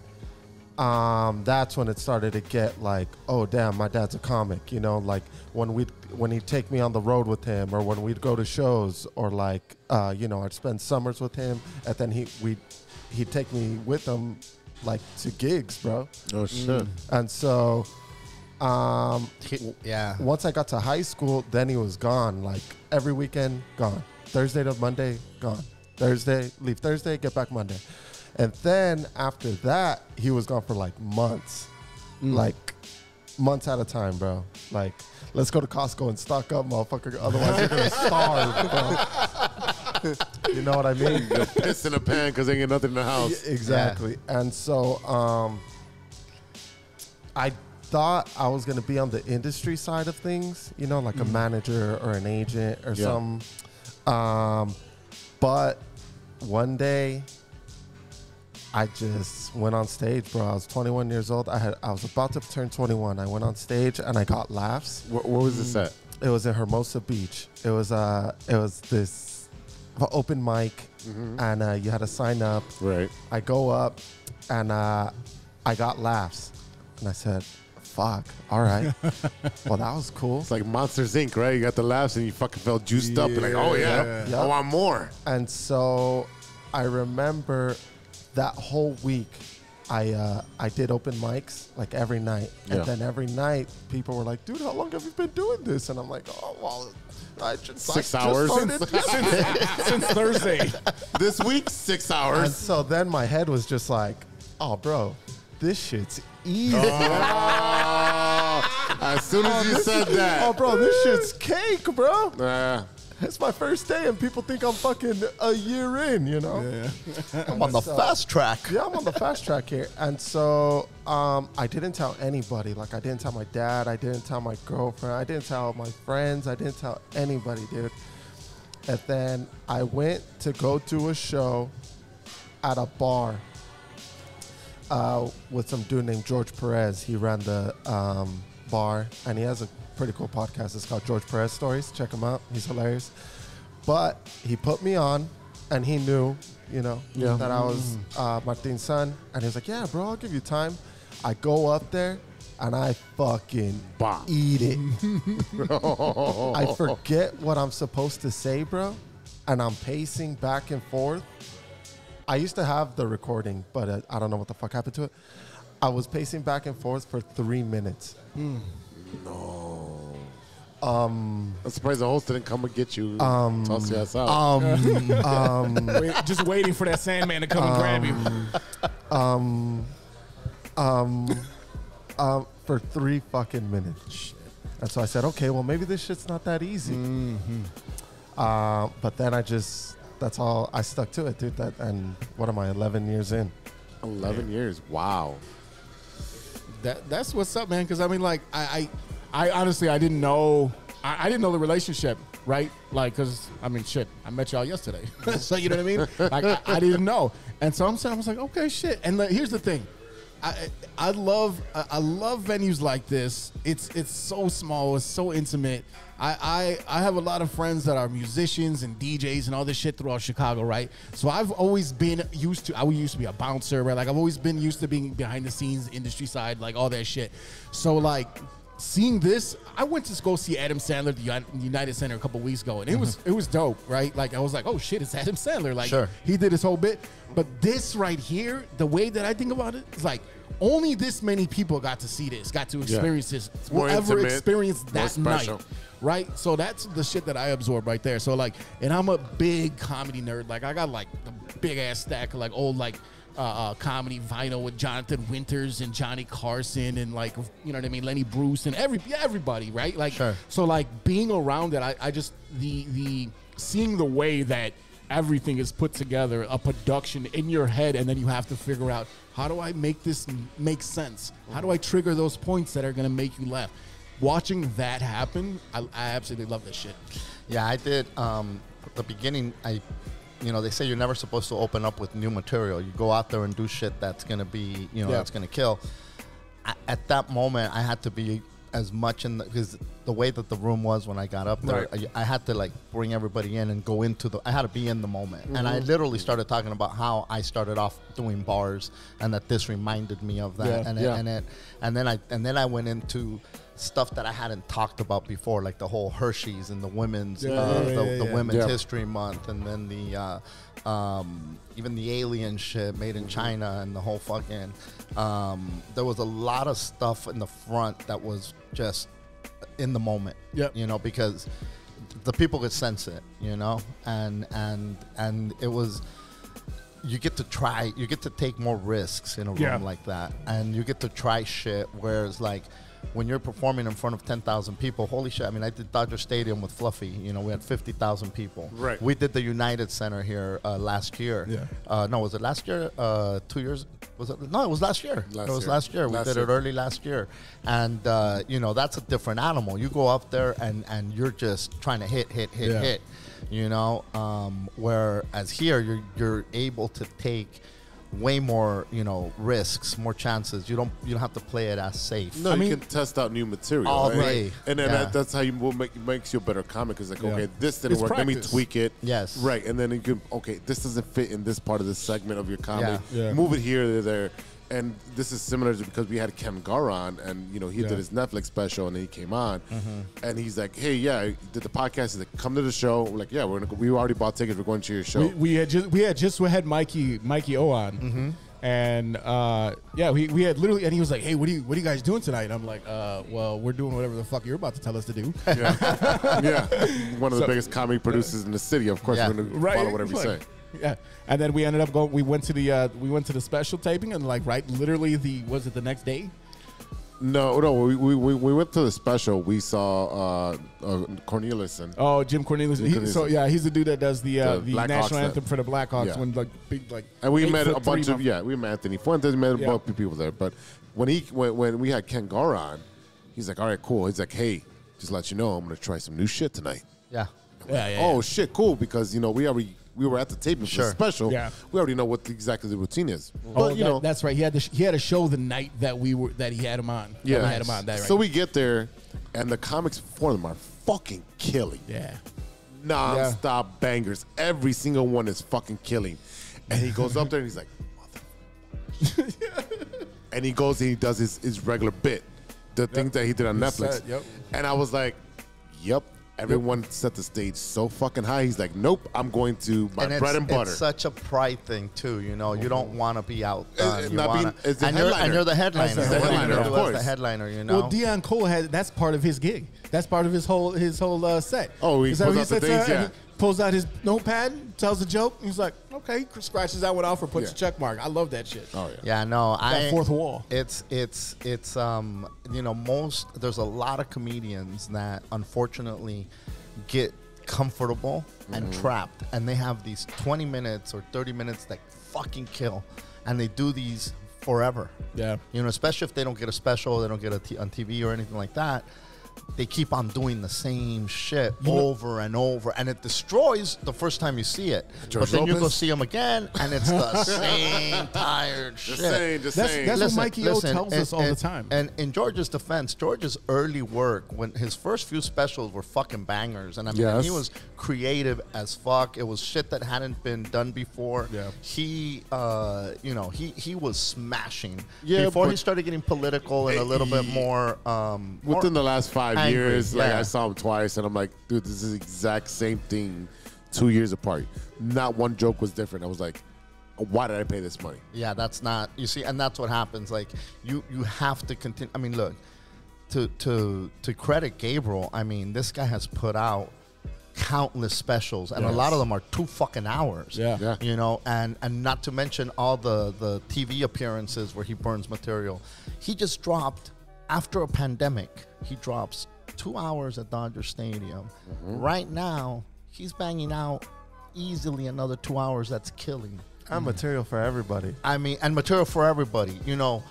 that's when it started to get like, oh damn, my dad's a comic, you know, like when he'd take me on the road with him, or when we'd go to shows, or like you know, I'd spend summers with him, and then he'd take me with him like to gigs, bro. Oh shit. And so Yeah. once I got to high school, then he was gone. Like every weekend, gone. Thursday to Monday, gone. Leave Thursday, get back Monday. And then after that, he was gone for like months. Like months at a time, bro. Like, let's go to Costco and stock up, motherfucker. Otherwise, you're going to starve, bro. You know what I mean? You're piss in a pan because ain't nothing in the house. Yeah, exactly. And so I thought I was going to be on the industry side of things, you know, like a manager or an agent or some. But one day I just went on stage, bro. I was 21 years old. I was about to turn 21. I went on stage and I got laughs. Where was this at? It was in Hermosa Beach. It was this open mic, and you had to sign up. Right. I go up, and I got laughs, and I said, "Fuck, all right." Well, that was cool. It's like Monsters Inc., right? You got the laughs and you fucking felt juiced up and like, oh yeah, Yeah. I want more. And so I remember that whole week, I did open mics like every night, and then every night people were like, "Dude, how long have you been doing this?" And I'm like, "Oh, well, I just 6 hours Since Thursday. this week. 6 And hours. so then my head was just like, "Oh, bro, this shit's easy." As soon as you said that, Oh, bro, this shit's cake, bro. It's It's my first day, and people think I'm fucking a year in, you know? I'm on the fast track. Yeah, I'm on the fast track here. And so I didn't tell anybody. Like, I didn't tell my dad. I didn't tell my girlfriend. I didn't tell my friends. I didn't tell anybody, dude. And then I went to go to a show at a bar with some dude named George Perez. He ran the bar, and he has a pretty cool podcast. It's called George Perez Stories. Check him out. He's hilarious. But he put me on, and he knew, you know, that I was Martin's son. And he was like, "Yeah, bro, I'll give you time." I go up there, and I fucking eat it. I forget what I'm supposed to say, bro, and I'm pacing back and forth. I used to have the recording, but I don't know what the fuck happened to it. I was pacing back and forth for 3 minutes. No. I'm surprised the host didn't come and get you. Toss your ass out. Just waiting for that Sandman to come and grab you. For 3 fucking minutes. Shit. And so I said, okay, well, maybe this shit's not that easy. But then that's all, I stuck to it, dude. And what am I, 11 years in? 11 years. Wow. That's what's up, man. Because I mean, like, I honestly, I didn't know. I didn't know the relationship, right? Like, because I mean, shit, I met y'all yesterday, so you know what I mean. Like, I didn't know, and so I was like, okay, shit. And here's the thing, I love venues like this. It's so small, it's so intimate. I have a lot of friends that are musicians and DJs and all this shit throughout Chicago, right? So I've always been used to. I used to be a bouncer, right? Like, I've always been used to being behind the scenes, industry side, like all that shit. So like, seeing this, I went to go see Adam Sandler at the United Center a couple weeks ago, and it was dope, right? Like I was like, oh shit, it's Adam Sandler. Like he did his whole bit. But this right here, the way that I think about it, is like only this many people got to see this, got to experience this, whoever experienced that night. Right? So that's the shit that I absorb right there. So like, and I'm a big comedy nerd. Like I got like a big ass stack of like old like comedy vinyl with Jonathan Winters and Johnny Carson and like, you know what I mean, Lenny Bruce and everybody, right? Like so like being around it, I just the seeing the way that everything is put together, a production in your head, and then you have to figure out, how do I make this make sense? How do I trigger those points that are going to make you laugh? Watching that happen, I absolutely love this shit. Yeah, I did. The beginning, you know, they say you're never supposed to open up with new material. You go out there and do shit that's going to be, you know, that's going to kill. At that moment, I had to be as much in because the way that the room was when I got up there, I had to like bring everybody in and go into I had to be in the moment. And I literally started talking about how I started off doing bars and that this reminded me of that. And then I went into stuff that I hadn't talked about before, like the whole Hershey's and the women's the Women's History Month, and then the even the alien shit made in China and the whole fucking there was a lot of stuff in the front that was just in the moment, you know, because the people could sense it, you know, and it was, you get to take more risks in a room like that, and you get to try shit, whereas like when you're performing in front of 10,000 people, holy shit. I mean, I did Dodger Stadium with Fluffy. You know, we had 50,000 people. Right. We did the United Center here last year. Yeah. No, was it last year? 2 years? Was it? No, it was last year. It was last year. We did it early last year. And, you know, that's a different animal. You go up there and you're just trying to hit. You know, whereas here you're able to take way more, you know, risks, more chances. You don't have to play it as safe. No, you can test out new material all day, and then that's how you makes you a better comic. Is like, okay, this didn't work. Practice. Let me tweak it. Yes, right, and then you can, okay, this doesn't fit in this part of the segment of your comedy. Move it here, there. And this is similar to because we had Ken Gar on, and you know he did his Netflix special, and then he came on, and he's like, "Hey, I did the podcast. He's like, come to the show." We're like, "Yeah, we already bought tickets. We're going to your show." We had just had Mikey O on, and we had literally, and he was like, "Hey, what are you guys doing tonight?" And I'm like, "Well, we're doing whatever the fuck you're about to tell us to do." One of the biggest comedy producers in the city. Of course, we're going to follow whatever you say. Yeah, and then we ended up going. We went to the special taping, and like literally was it the next day? No. We went to the special. We saw Corneliuson. Oh, Jim Corneliuson. He's the dude that does the national anthem for the Blackhawks. When like big like. And we met a bunch of we met Anthony Fuentes. We met a bunch of people there. But when we had Ken Gar on, he's like, "All right, cool." He's like, "Hey, just let you know, I'm gonna try some new shit tonight." Yeah. Oh shit, cool, because you know we were at the taping for the special. Yeah. We already know what exactly the routine is. But you know, that's right. He had a show the night that he had him on. Yeah. We had him on. That right. So we get there, and the comics before them are fucking killing. Yeah. Non-stop bangers. Every single one is fucking killing. And he goes up there and he's like, motherfucker. And he goes and he does his regular bit, the thing that he did on Netflix. And I was like, yep. Everyone set the stage so fucking high. He's like, nope, I'm going to my bread and butter. It's such a pride thing, too. You know, you don't want to be outdone. You're the headliner. That's the headliner, of course. The headliner, you know. Well, Deion Cole that's part of his gig. That's part of his whole set. Oh, he pulls out the things, he pulls out his notepad, tells a joke. He's like, okay, scratches that one off or puts a check mark. I love that shit. Oh yeah. Yeah, no, that fourth wall. It's you know, there's a lot of comedians that unfortunately get comfortable and trapped, and they have these 20 minutes or 30 minutes that fucking kill, and they do these forever. Yeah. You know, especially if they don't get a special, they don't get on TV or anything like that. they keep on doing the same shit over and over, and it destroys the first time you see it. George but then you go Lopez? see them again, and it's the same tired shit. That's what Mikey O tells us all the time. And in George's defense, George's early work, when his first few specials were fucking bangers, and I mean, he was creative as fuck. It was shit that hadn't been done before. Yeah. He, he was smashing. Yeah, before he but- started getting political and a little bit more. Within the last 5 angry, years, like yeah. I saw him twice, and I'm like, dude, this is the exact same thing 2 years apart. Not one joke was different. I was like, why did I pay this money? Yeah, that's not, you see, and that's what happens. Like, you have to continue. I mean, look, to credit Gabriel, I mean, this guy has put out countless specials, and a lot of them are 2 fucking hours. Yeah. You know, and not to mention all the TV appearances where he burns material. He just dropped, after a pandemic, he drops 2 hours at Dodger Stadium. Right now, he's banging out easily another 2 hours. That's killing. And material for everybody. I mean, and material for everybody. You know,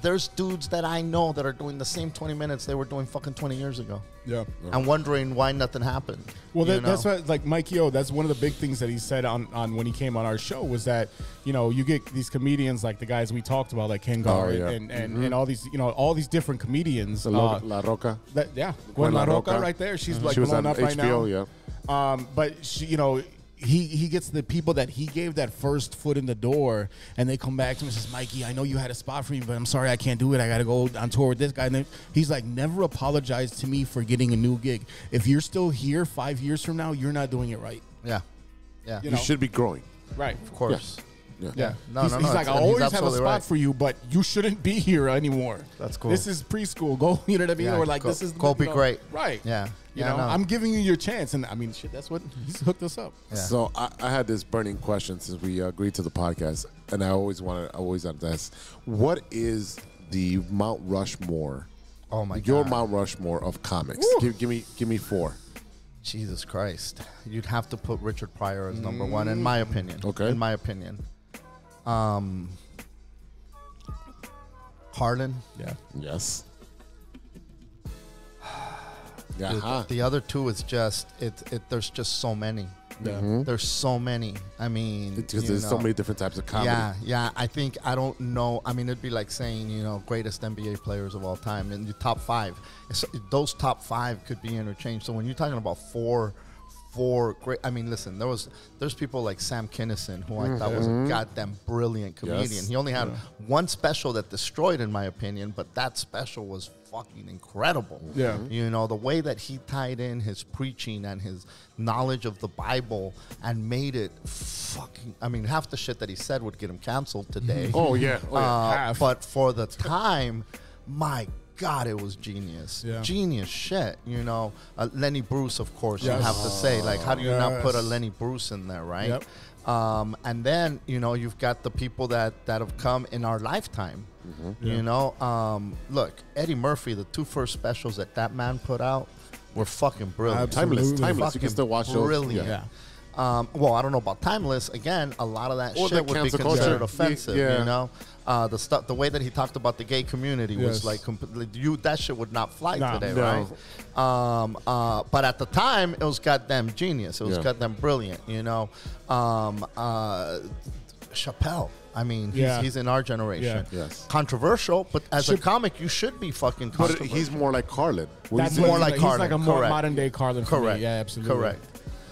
there's dudes that I know that are doing the same 20 minutes they were doing fucking 20 years ago. Yeah. I'm wondering why nothing happened. Well, you that's know? what, like Mikey O, that's one of the big things that he said on when he came on our show was that, you know, you get these comedians like the guys we talked about, like Ken Gar and all these, you know, all these different comedians. La Roca. Gwen La Roca right there. She's like She was blowing on up right now. HBO, yeah. But she, you know, he gets the people that he gave that first foot in the door, and they come back to him and says, Mikey, I know you had a spot for me, but I'm sorry I can't do it. I got to go on tour with this guy. And then he's like, never apologize to me for getting a new gig. If you're still here 5 years from now, you're not doing it right. Yeah. Yeah. You You know? should be growing. Right. Of course. Yeah. No, he's no, like, I he's always have a absolutely spot right. for you, but you shouldn't be here anymore. That's cool. This is preschool. Go, you know what I mean? Yeah, Or like, go- this is go be great. Right. Yeah. You Yeah, know, no. I'm giving you your chance. And I mean, shit, that's what he's hooked us up. Yeah. So I had this burning question since we agreed to the podcast, and I always wanted to ask, what is the Mount Rushmore? Oh my Your God. Mount Rushmore of comics. Give me 4. Jesus Christ. You'd have to put Richard Pryor as number one, in my opinion. Okay. In my opinion. Carlin. Yeah. Yes. Dude, the other two is just there's just so many. Yeah. There's so many. I mean, Because you there's so know. many different types of comedy. Yeah. I don't know. I mean, it'd be like saying, you know, greatest NBA players of all time in the top 5. Those top 5 could be interchanged. So when you're talking about four great, I mean, listen, there's people like Sam Kinison, who I thought was a goddamn brilliant comedian. Yes. He only had one special that destroyed, in my opinion, but that special was fucking incredible. Yeah. You know, the way that he tied in his preaching and his knowledge of the Bible and made it fucking, I mean, half the shit that he said would get him canceled today. Oh, yeah. half. But for the time, my God, it was genius. Yeah. Genius shit, you know. Lenny Bruce, of course, you Yes. have to say. Like, how do you not put a Yes. Lenny Bruce in there, right? Yep. And then, you know, you've got the people that have come in our lifetime. You know, look, Eddie Murphy, the 2 first specials that man put out were fucking brilliant. Absolutely. Timeless. You can still watch those. Brilliant. Yeah. Well, I don't know about timeless. Again, a lot of that Or shit the would be cancel considered culture. offensive. Yeah. You know, the way that he talked about the gay community was Yes. like completely. That shit would not fly No. today, No. right? But at the time, it was goddamn genius. It was Yeah. goddamn brilliant. You know, Chappelle. I mean, Yeah. he's in our generation. Yeah. Yes. Controversial, but as a comic, you should be fucking But controversial. he's more like Carlin. That's more what like he's like Carlin, a more correct. modern day Carlin for me. correct. Yeah, absolutely. Correct.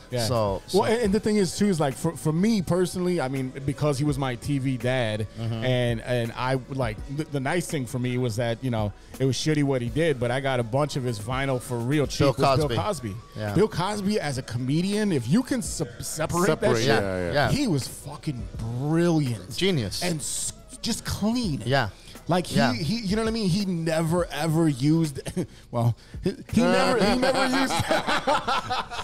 Yeah. So- well, and the thing is too is like for me personally, I mean, because he was my TV dad, and I like the nice thing for me was that, you know, it was shitty what he did, but I got a bunch of his vinyl for real cheap. Bill with Cosby. Bill Cosby. Yeah. Bill Cosby as a comedian, if you can separate that Separate, shit, yeah. he was fucking brilliant, Genius. and just clean. Yeah. Like he, you know what I mean? He never ever used. Well, he never used.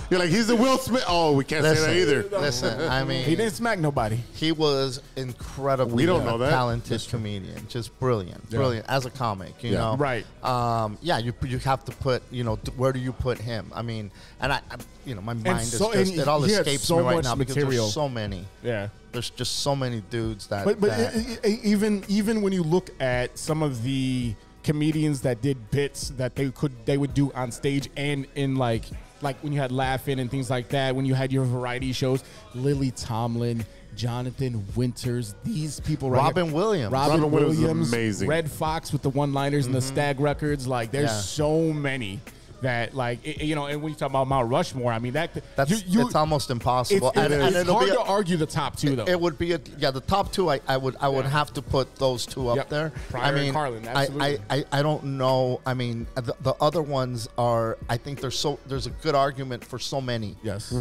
You're like, he's the Will Smith. Oh, we can't say that either. Listen, I mean, He didn't smack nobody. he was incredibly We don't know that. talented comedian, just brilliant, brilliant as a comic. You know, Right. Yeah, you have to put, you know, where do you put him? I mean, and I you know, my mind is so- just and it all he had escapes so me right much now because material. there's so many. Yeah. There's just so many dudes that. But that- even when you look at some of the comedians that did bits that they would do on stage and in like when you had Laugh-In and things like that, when you had your variety shows, Lily Tomlin, Jonathan Winters, these people right Robin here. Williams. Robin Williams is amazing. Red Fox with the one-liners and the Stag Records. Like, there's so many that, like, and when you talk about Mount Rushmore, I mean, it's almost impossible. It's hard to argue the top two, though. It would be the top two. I would have to put those two up there. Pryor and Carlin, absolutely. I don't know. I mean, the other ones are. I think there's a good argument for so many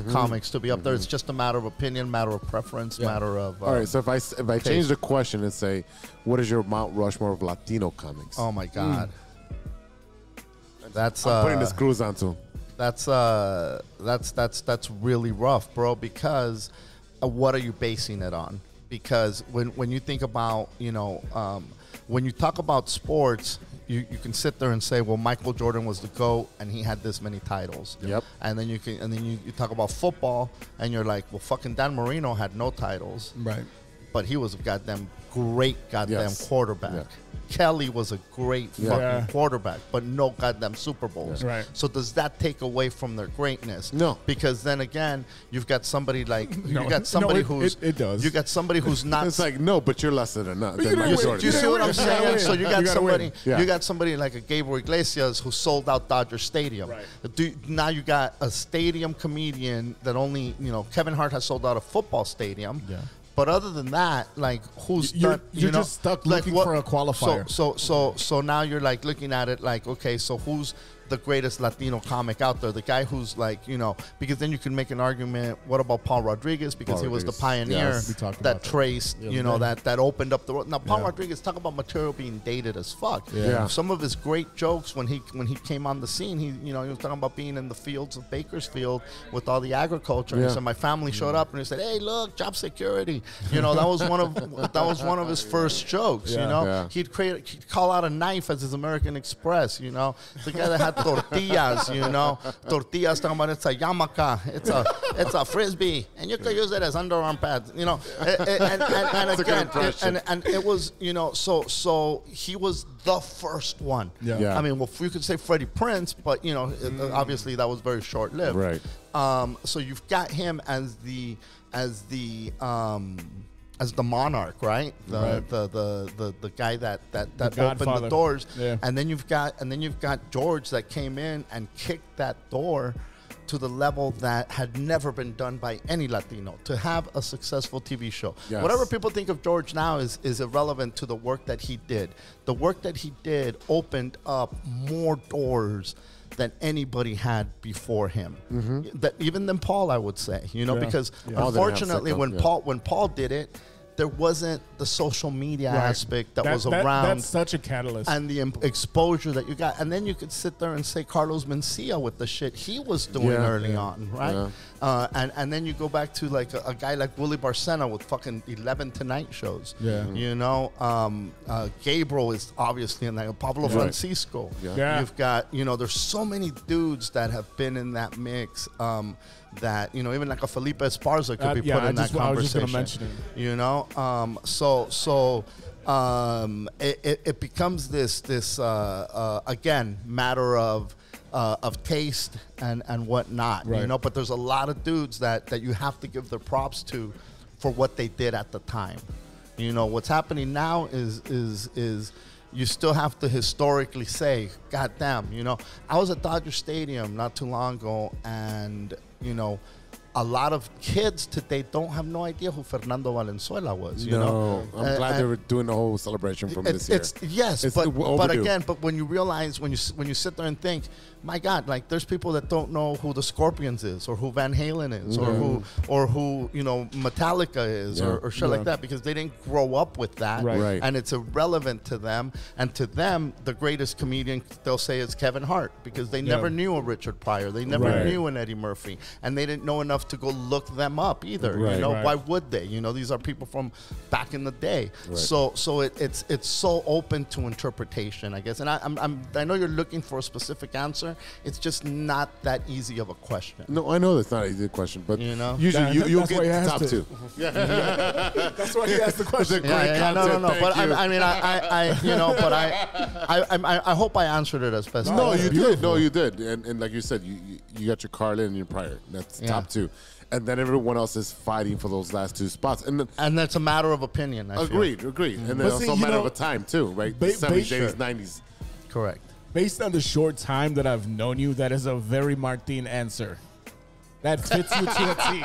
comics to be up there. It's just a matter of opinion, matter of preference, matter of. All right. So if I change the question and say, what is your Mount Rushmore of Latino comics? Oh my God. That's I'm putting the screws on too. That's really rough, bro. Because what are you basing it on? Because when you think about when you talk about sports, you can sit there and say, well, Michael Jordan was the GOAT and he had this many titles. Yep. And then you talk about football and you're like, well, fucking Dan Marino had no titles. Right. But he was a great quarterback. Yeah. Kelly was a great fucking quarterback, but no goddamn Super Bowls. Right. So does that take away from their greatness? No. Because then again, you've got somebody like it does. You got somebody who's not. It's like, no, but you're lesser than Michael Jordan. Do you see what I'm saying? So you got somebody. Yeah. You got somebody like a Gabriel Iglesias who sold out Dodger Stadium. Right. Now you got a stadium comedian that only Kevin Hart has sold out a football stadium. Yeah. But other than that, like, who's you're just stuck looking for a qualifier. So now you're like looking at it like, okay, so who's the greatest Latino comic out there? The guy who's like, because then you can make an argument. What about Paul Rodriguez? Because he was the pioneer that traced, that opened up the road. Now, Paul Rodriguez, talk about material being dated as fuck. Yeah. Some of his great jokes when he came on the scene, he was talking about being in the fields of Bakersfield with all the agriculture. And he said, my family showed up and he said, hey, look, job security. That was one of his first jokes. He'd call out a knife as his American Express. The guy that had tortillas, tortillas, talking about it's a yarmulke, it's a frisbee, and you could use it as underarm pads, and again, and it was, so he was the first one. Yeah. I mean, well, you could say Freddie Prinze, but obviously that was very short lived. Right. So you've got him as the monarch, right? The guy that opened the doors, and then you've got George that came in and kicked that door to the level that had never been done by any Latino to have a successful TV show. Yes. Whatever people think of George now is irrelevant to the work that he did. The work that he did opened up more doors than anybody had before him. Even than Paul, I would say, because unfortunately when Paul did it, there wasn't the social media aspect that was around. That's such a catalyst. And the exposure that you got. And then you could sit there and say Carlos Mencia with the shit he was doing early on, right? Yeah. And then you go back to like a guy like Willie Barcena with fucking 11 Tonight shows. Yeah. Gabriel is obviously in that. Pablo Francisco. Yeah. You've got, there's so many dudes that have been in that mix. That even like a Felipe Esparza could be put in that conversation. I was just going to mention it. It becomes this again matter of taste and whatnot. Right. But there's a lot of dudes that you have to give their props to for what they did at the time. What's happening now is you still have to historically say, God damn, I was at Dodger Stadium not too long ago, and a lot of kids today don't have no idea who Fernando Valenzuela was. I'm glad they were doing the whole celebration from this year. But again, when you realize, when you sit there and think, my God, like there's people that don't know who the Scorpions is, or who Van Halen is, or who Metallica is, or shit like that, because they didn't grow up with that, right. And it's irrelevant to them. And to them, the greatest comedian they'll say is Kevin Hart, because they never knew a Richard Pryor, they never knew an Eddie Murphy, and they didn't know enough enough to go look them up either. Right, you know, right. why would they? You know, these are people from back in the day. Right. So it's so open to interpretation, I guess. And I know you're looking for a specific answer. It's just not that easy of a question. No, I know that's not an easy question, but you know, usually you'll that's why he get asked top it. 2. That's why he asked the question. No. But I mean, I you know, but I hope I answered it as best. No, you beautiful. did. No, you did. And like you said, you got your Carlin and your Pryor. That's top 2. And then everyone else is fighting for those last 2 spots. And that's a matter of opinion. agreed. And then But also see, a matter know, of a time, too, right? ba- 70s, sure. 80s, 90s. Correct. Based on the short time that I've known you, that is a very Martin answer. That fits you to a T.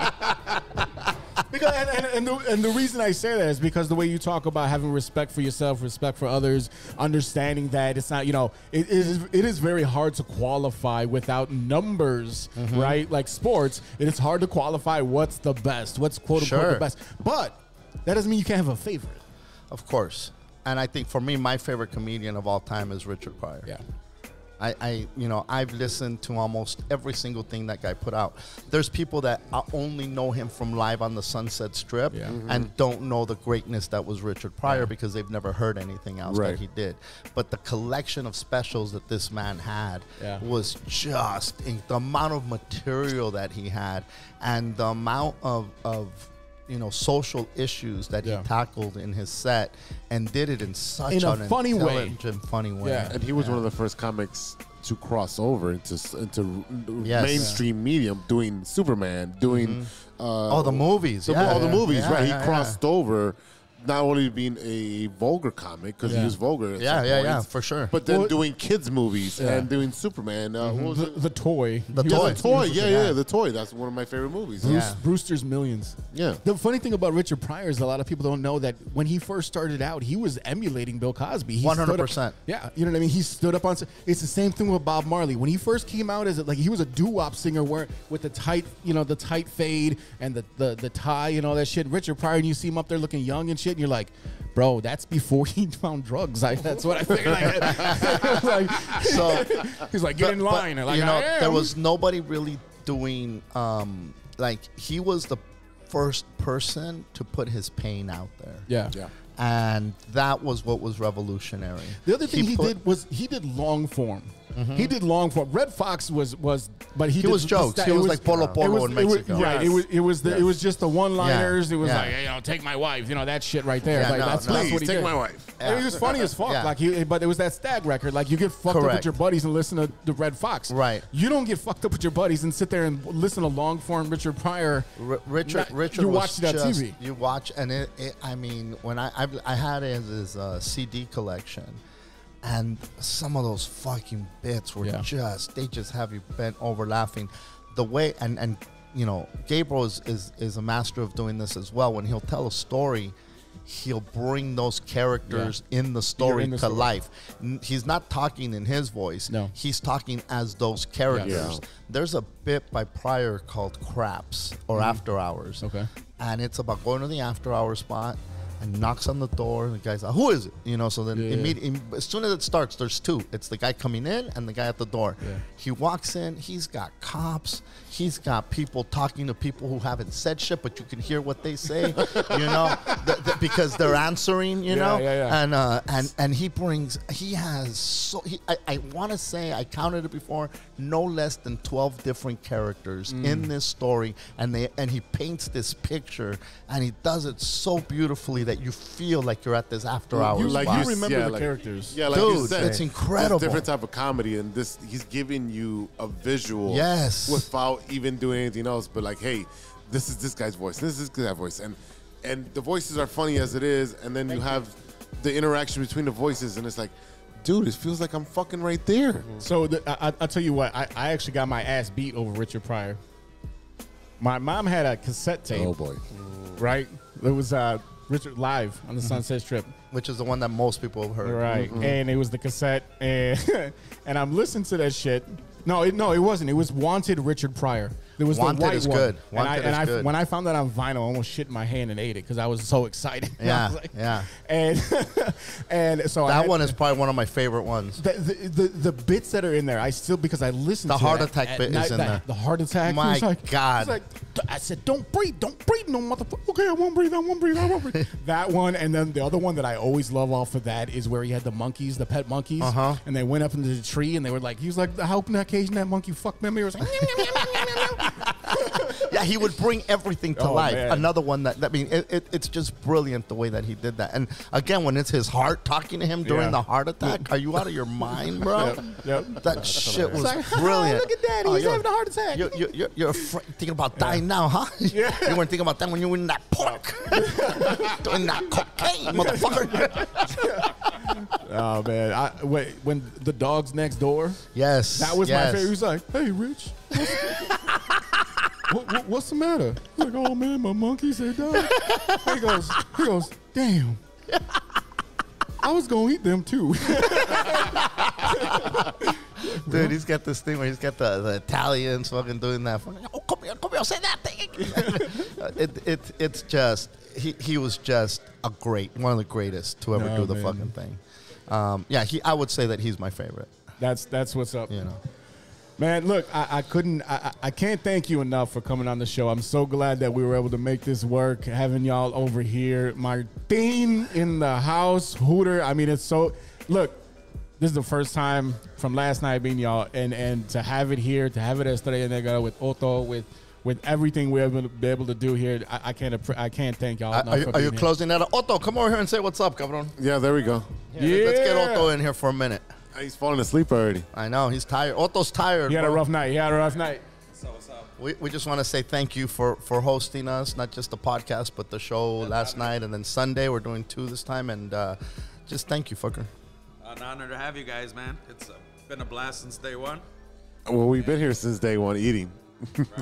Because and the reason I say that is because the way you talk about having respect for yourself, respect for others, understanding that it's not, you know, it is very hard to qualify without numbers, right? Like sports, it is hard to qualify what's the best, what's quote unquote the best. But that doesn't mean you can't have a favorite. Of course. And I think for me, my favorite comedian of all time is Richard Pryor. Yeah. I've listened to almost every single thing that guy put out. There's people that only know him from Live on the Sunset Strip and don't know the greatness that was Richard Pryor because they've never heard anything else that he did. But the collection of specials that this man had was just the amount of material that he had and the amount of social issues that he tackled in his set and did it in such a an funny way. intelligent, funny way. Yeah. And he was one of the first comics to cross over into mainstream medium, doing Superman, doing the movies. all the movies, Yeah, right? yeah, He crossed over, not only being a vulgar comic, because he was vulgar at some points, for sure. but then doing kids movies and doing Superman. What was it? The Toy. The The Toy, The Toy. That's one of my favorite movies. Brewster's Millions. Yeah. The funny thing about Richard Pryor is a lot of people don't know that when he first started out, he was emulating Bill Cosby. He 100%. Yeah, you know what I mean? He stood up on... It's the same thing with Bob Marley. When he first came out as he was a doo-wop singer with the tight, the tight fade and the tie and all that shit. Richard Pryor, and you see him up there looking young and shit, and you're like, bro, that's before he found drugs. That's what I figured. He's like, get in line. There was nobody really doing, he was the first person to put his pain out there. Yeah. And that was what was revolutionary. The other thing he did was he did long form. He did long form. Red Fox was, but he was jokes. He was like Polo Polo in Mexico. Right. It was just the one-liners. It was like, hey, take my wife. That shit right there. That's what he take did. my wife. He was funny as fuck. But it was that stag record. Like you get fucked up with your buddies and listen to the Red Fox. Right. You don't get fucked up with your buddies and sit there and listen to long form Richard Pryor. Richard. You watch it on TV. You watch, and when I had his CD collection. And some of those fucking bits were they just have you bent over laughing. The way, and Gabriel is a master of doing this as well. When he'll tell a story, he'll bring those characters in the story to life. He's not talking in his voice. No. He's talking as those characters. Yeah. There's a bit by Pryor called Craps or After Hours. Okay. And it's about going to the after hours spot and knocks on the door. And the guy's like, who is it? So then as soon as it starts, there's two. It's the guy coming in and the guy at the door. Yeah. He walks in. He's got cops. He's got people talking to people who haven't said shit, but you can hear what they say, because they're answering, And he has I want to say, I counted it before, no less than 12 different characters in this story, and he paints this picture, and he does it so beautifully that you feel like you're at this after hours. You remember the characters. Yeah, like dude, you said, it's incredible. It's a different type of comedy, and he's giving you a visual without even doing anything else, but like, hey, this is this guy's voice, this is this guy's voice, and the voices are funny as it is, and then you have the interaction between the voices, and it's like, dude, it feels like I'm fucking right there. So I'll tell you what, I actually got my ass beat over Richard Pryor. My mom had a cassette tape. Oh boy. Right? It was Richard Live on the Sunset Strip. Which is the one that most people have heard. Right. And it was the cassette, and I'm listening to that shit. No, it wasn't. It was Wanted Richard Pryor. There was Wanted the white is one. good. Wanted is good. When I found that on vinyl, I almost shit in my hand and ate it because I was so excited. Yeah, like, yeah. And so that one is probably one of my favorite ones. The bits that are in there, I still, because I listened to the heart attack bit is in there. The heart attack. My God. He's like, I said, don't breathe, no motherfucker. Okay, I won't breathe. That one, and then the other one that I always love off of that is where he had the monkeys, the pet monkeys, and they went up into the tree, and they were like, he was like, how can that occasion that monkey fuck me? He was like, yeah, he would bring everything to life. Man. Another one it's just brilliant the way that he did that. And again, when it's his heart talking to him during the heart attack, are you out of your mind, bro? Yep. That shit was like, brilliant. Look at that, he's having a heart attack. You're thinking about dying now, huh? Yeah. You weren't thinking about that when you were in that pork, doing that cocaine, motherfucker. Oh man! When the dog's next door, yes, that was my favorite. He was like, "Hey, Rich, what's the matter?" I'm like, "Oh man, my monkey said die." He goes, "Damn, I was gonna eat them too." Dude, he's got this thing where he's got the Italians fucking doing that. Oh, come here, say that thing. It's just he was just one of the greatest to ever do the fucking thing. I would say that he's my favorite. That's what's up. You know, man. Look, I can't thank you enough for coming on the show. I'm so glad that we were able to make this work. Having y'all over here, Martin in the house, Hooter. I mean, it's so. Look, this is the first time from last night being y'all, and to have it here, to have it at Estrella Negra with Otto, with everything we're able to be able to do here, I can't thank y'all enough. Are you closing that up? Otto, come over here and say what's up, cabron. Yeah, there we go. Yeah. Let's get Otto in here for a minute. He's falling asleep already. I know, he's tired. Otto's tired. He had a rough night. What's up? We just want to say thank you for hosting us, not just the podcast, but the show last night, and then Sunday. We're doing 2 this time, and just thank you, fucker. An honor to have you guys, man. It's been a blast since day one. Well, we've been here since day one eating.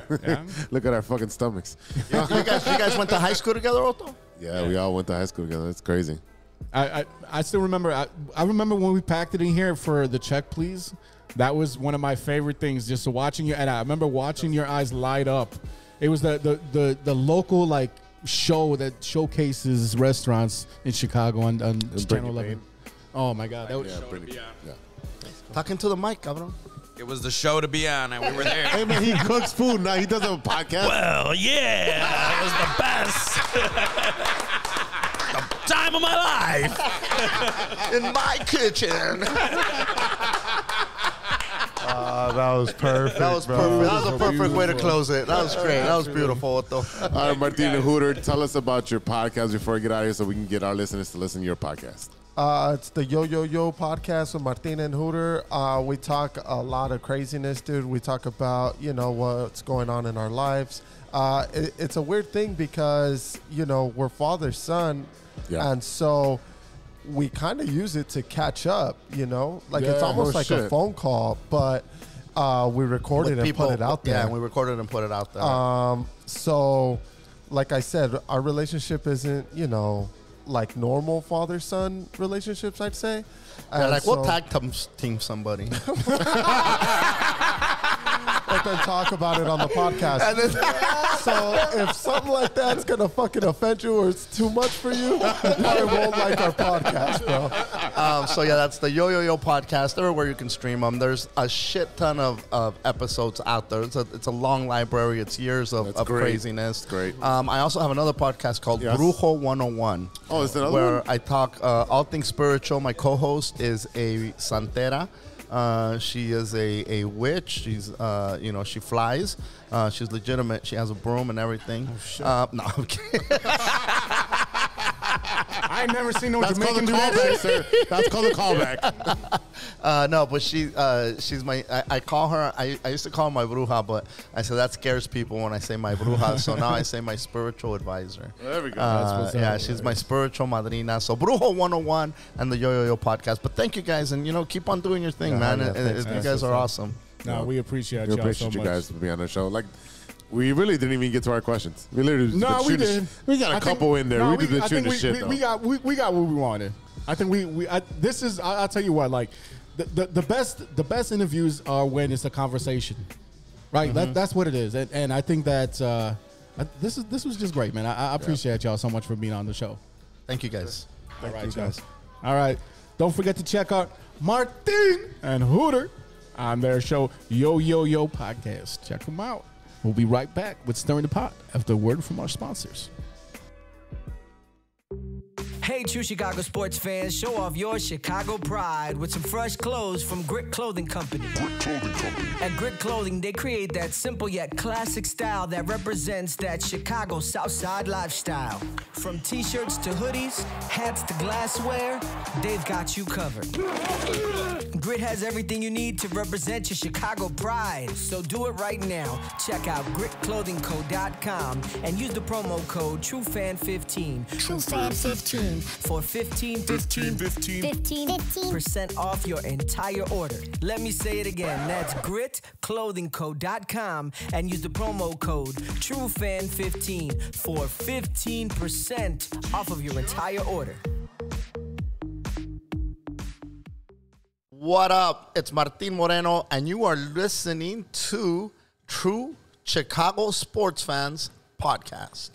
Right. Yeah. Look at our fucking stomachs. You guys went to high school together, Otto? Yeah, we all went to high school together. It's crazy. I still remember. I remember when we packed it in here for the check, please. That was one of my favorite things, just watching you. And I remember watching your eyes light up. It was the local like show that showcases restaurants in Chicago on Channel 11. Oh my God, that was Talking to the mic, cabrón. It was the show to be on, and we were there. Hey man, he cooks food now. He does a podcast. Well, yeah, it was the best. The time of my life. In my kitchen. That was perfect. That was perfect. That was a perfect way to close it. That was great. That was beautiful, Otto. All right, Martin and Hooter, tell us about your podcast before we get out of here so we can get our listeners to listen to your podcast. It's the YoYoYo Podcast with Martin and Hooter. We talk a lot of craziness, dude. We talk about, what's going on in our lives. It's a weird thing because, we're father-son. Yeah. And so we kind of use it to catch up, it's almost like a phone call, but we recorded and put it out there. Yeah, we recorded and put it out there. So, like I said, our relationship isn't, like normal father-son relationships, I'd say. Yeah, like we'll tag team somebody. But then talk about it on the podcast. So if something like that's going to fucking offend you or it's too much for you, you probably won't like our podcast, bro. That's the YoYoYo Podcast. Everywhere you can stream them. There's a shit ton of episodes out there. It's a long library. It's years of craziness. That's great. I also have another podcast called Brujo 101. Oh, is that another where one? I talk all things spiritual. My co-host is a santera. She is a witch. She's, she flies. She's legitimate. She has a broom and everything. Oh, shit. No, I'm kidding. I ain't never seen no That's Jamaican called a do callback, sir. That's called a callback. No, but she's my, I call her, I used to call her my bruja, but I said that scares people when I say my bruja, so now I say my spiritual advisor. There we go. She's my spiritual madrina. So Brujo 101 and the YoYoYo Podcast. But thank you guys, and keep on doing your thing, man. You guys are awesome. No, we appreciate you so much. you guys for being on the show. Like, we really didn't even get to our questions. We literally we did. We got a couple in there. No, we did the shooting shit. We got what we wanted. I think I'll tell you what. Like the best interviews are when it's a conversation. right? That's what it is, and I think that this was just great, man. I appreciate y'all so much for being on the show. Thank you, guys. Thank you, guys. All right, don't forget to check out Martin and Hooter on their show YoYoYo Podcast. Check them out. We'll be right back with Stirring the Pot after a word from our sponsors. Hey, true Chicago sports fans, show off your Chicago pride with some fresh clothes from Grit Clothing Company. At Grit Clothing, they create that simple yet classic style that represents that Chicago Southside lifestyle. From t-shirts to hoodies, hats to glassware, they've got you covered. Grit has everything you need to represent your Chicago pride, so do it right now. Check out gritclothingco.com and use the promo code TrueFan15. TrueFan15. For 15% off your entire order. Let me say it again. That's gritclothingco.com and use the promo code TrueFan15 for 15% off of your entire order. What up? It's Martin Moreno, and you are listening to True Chicago Sports Fans Podcast.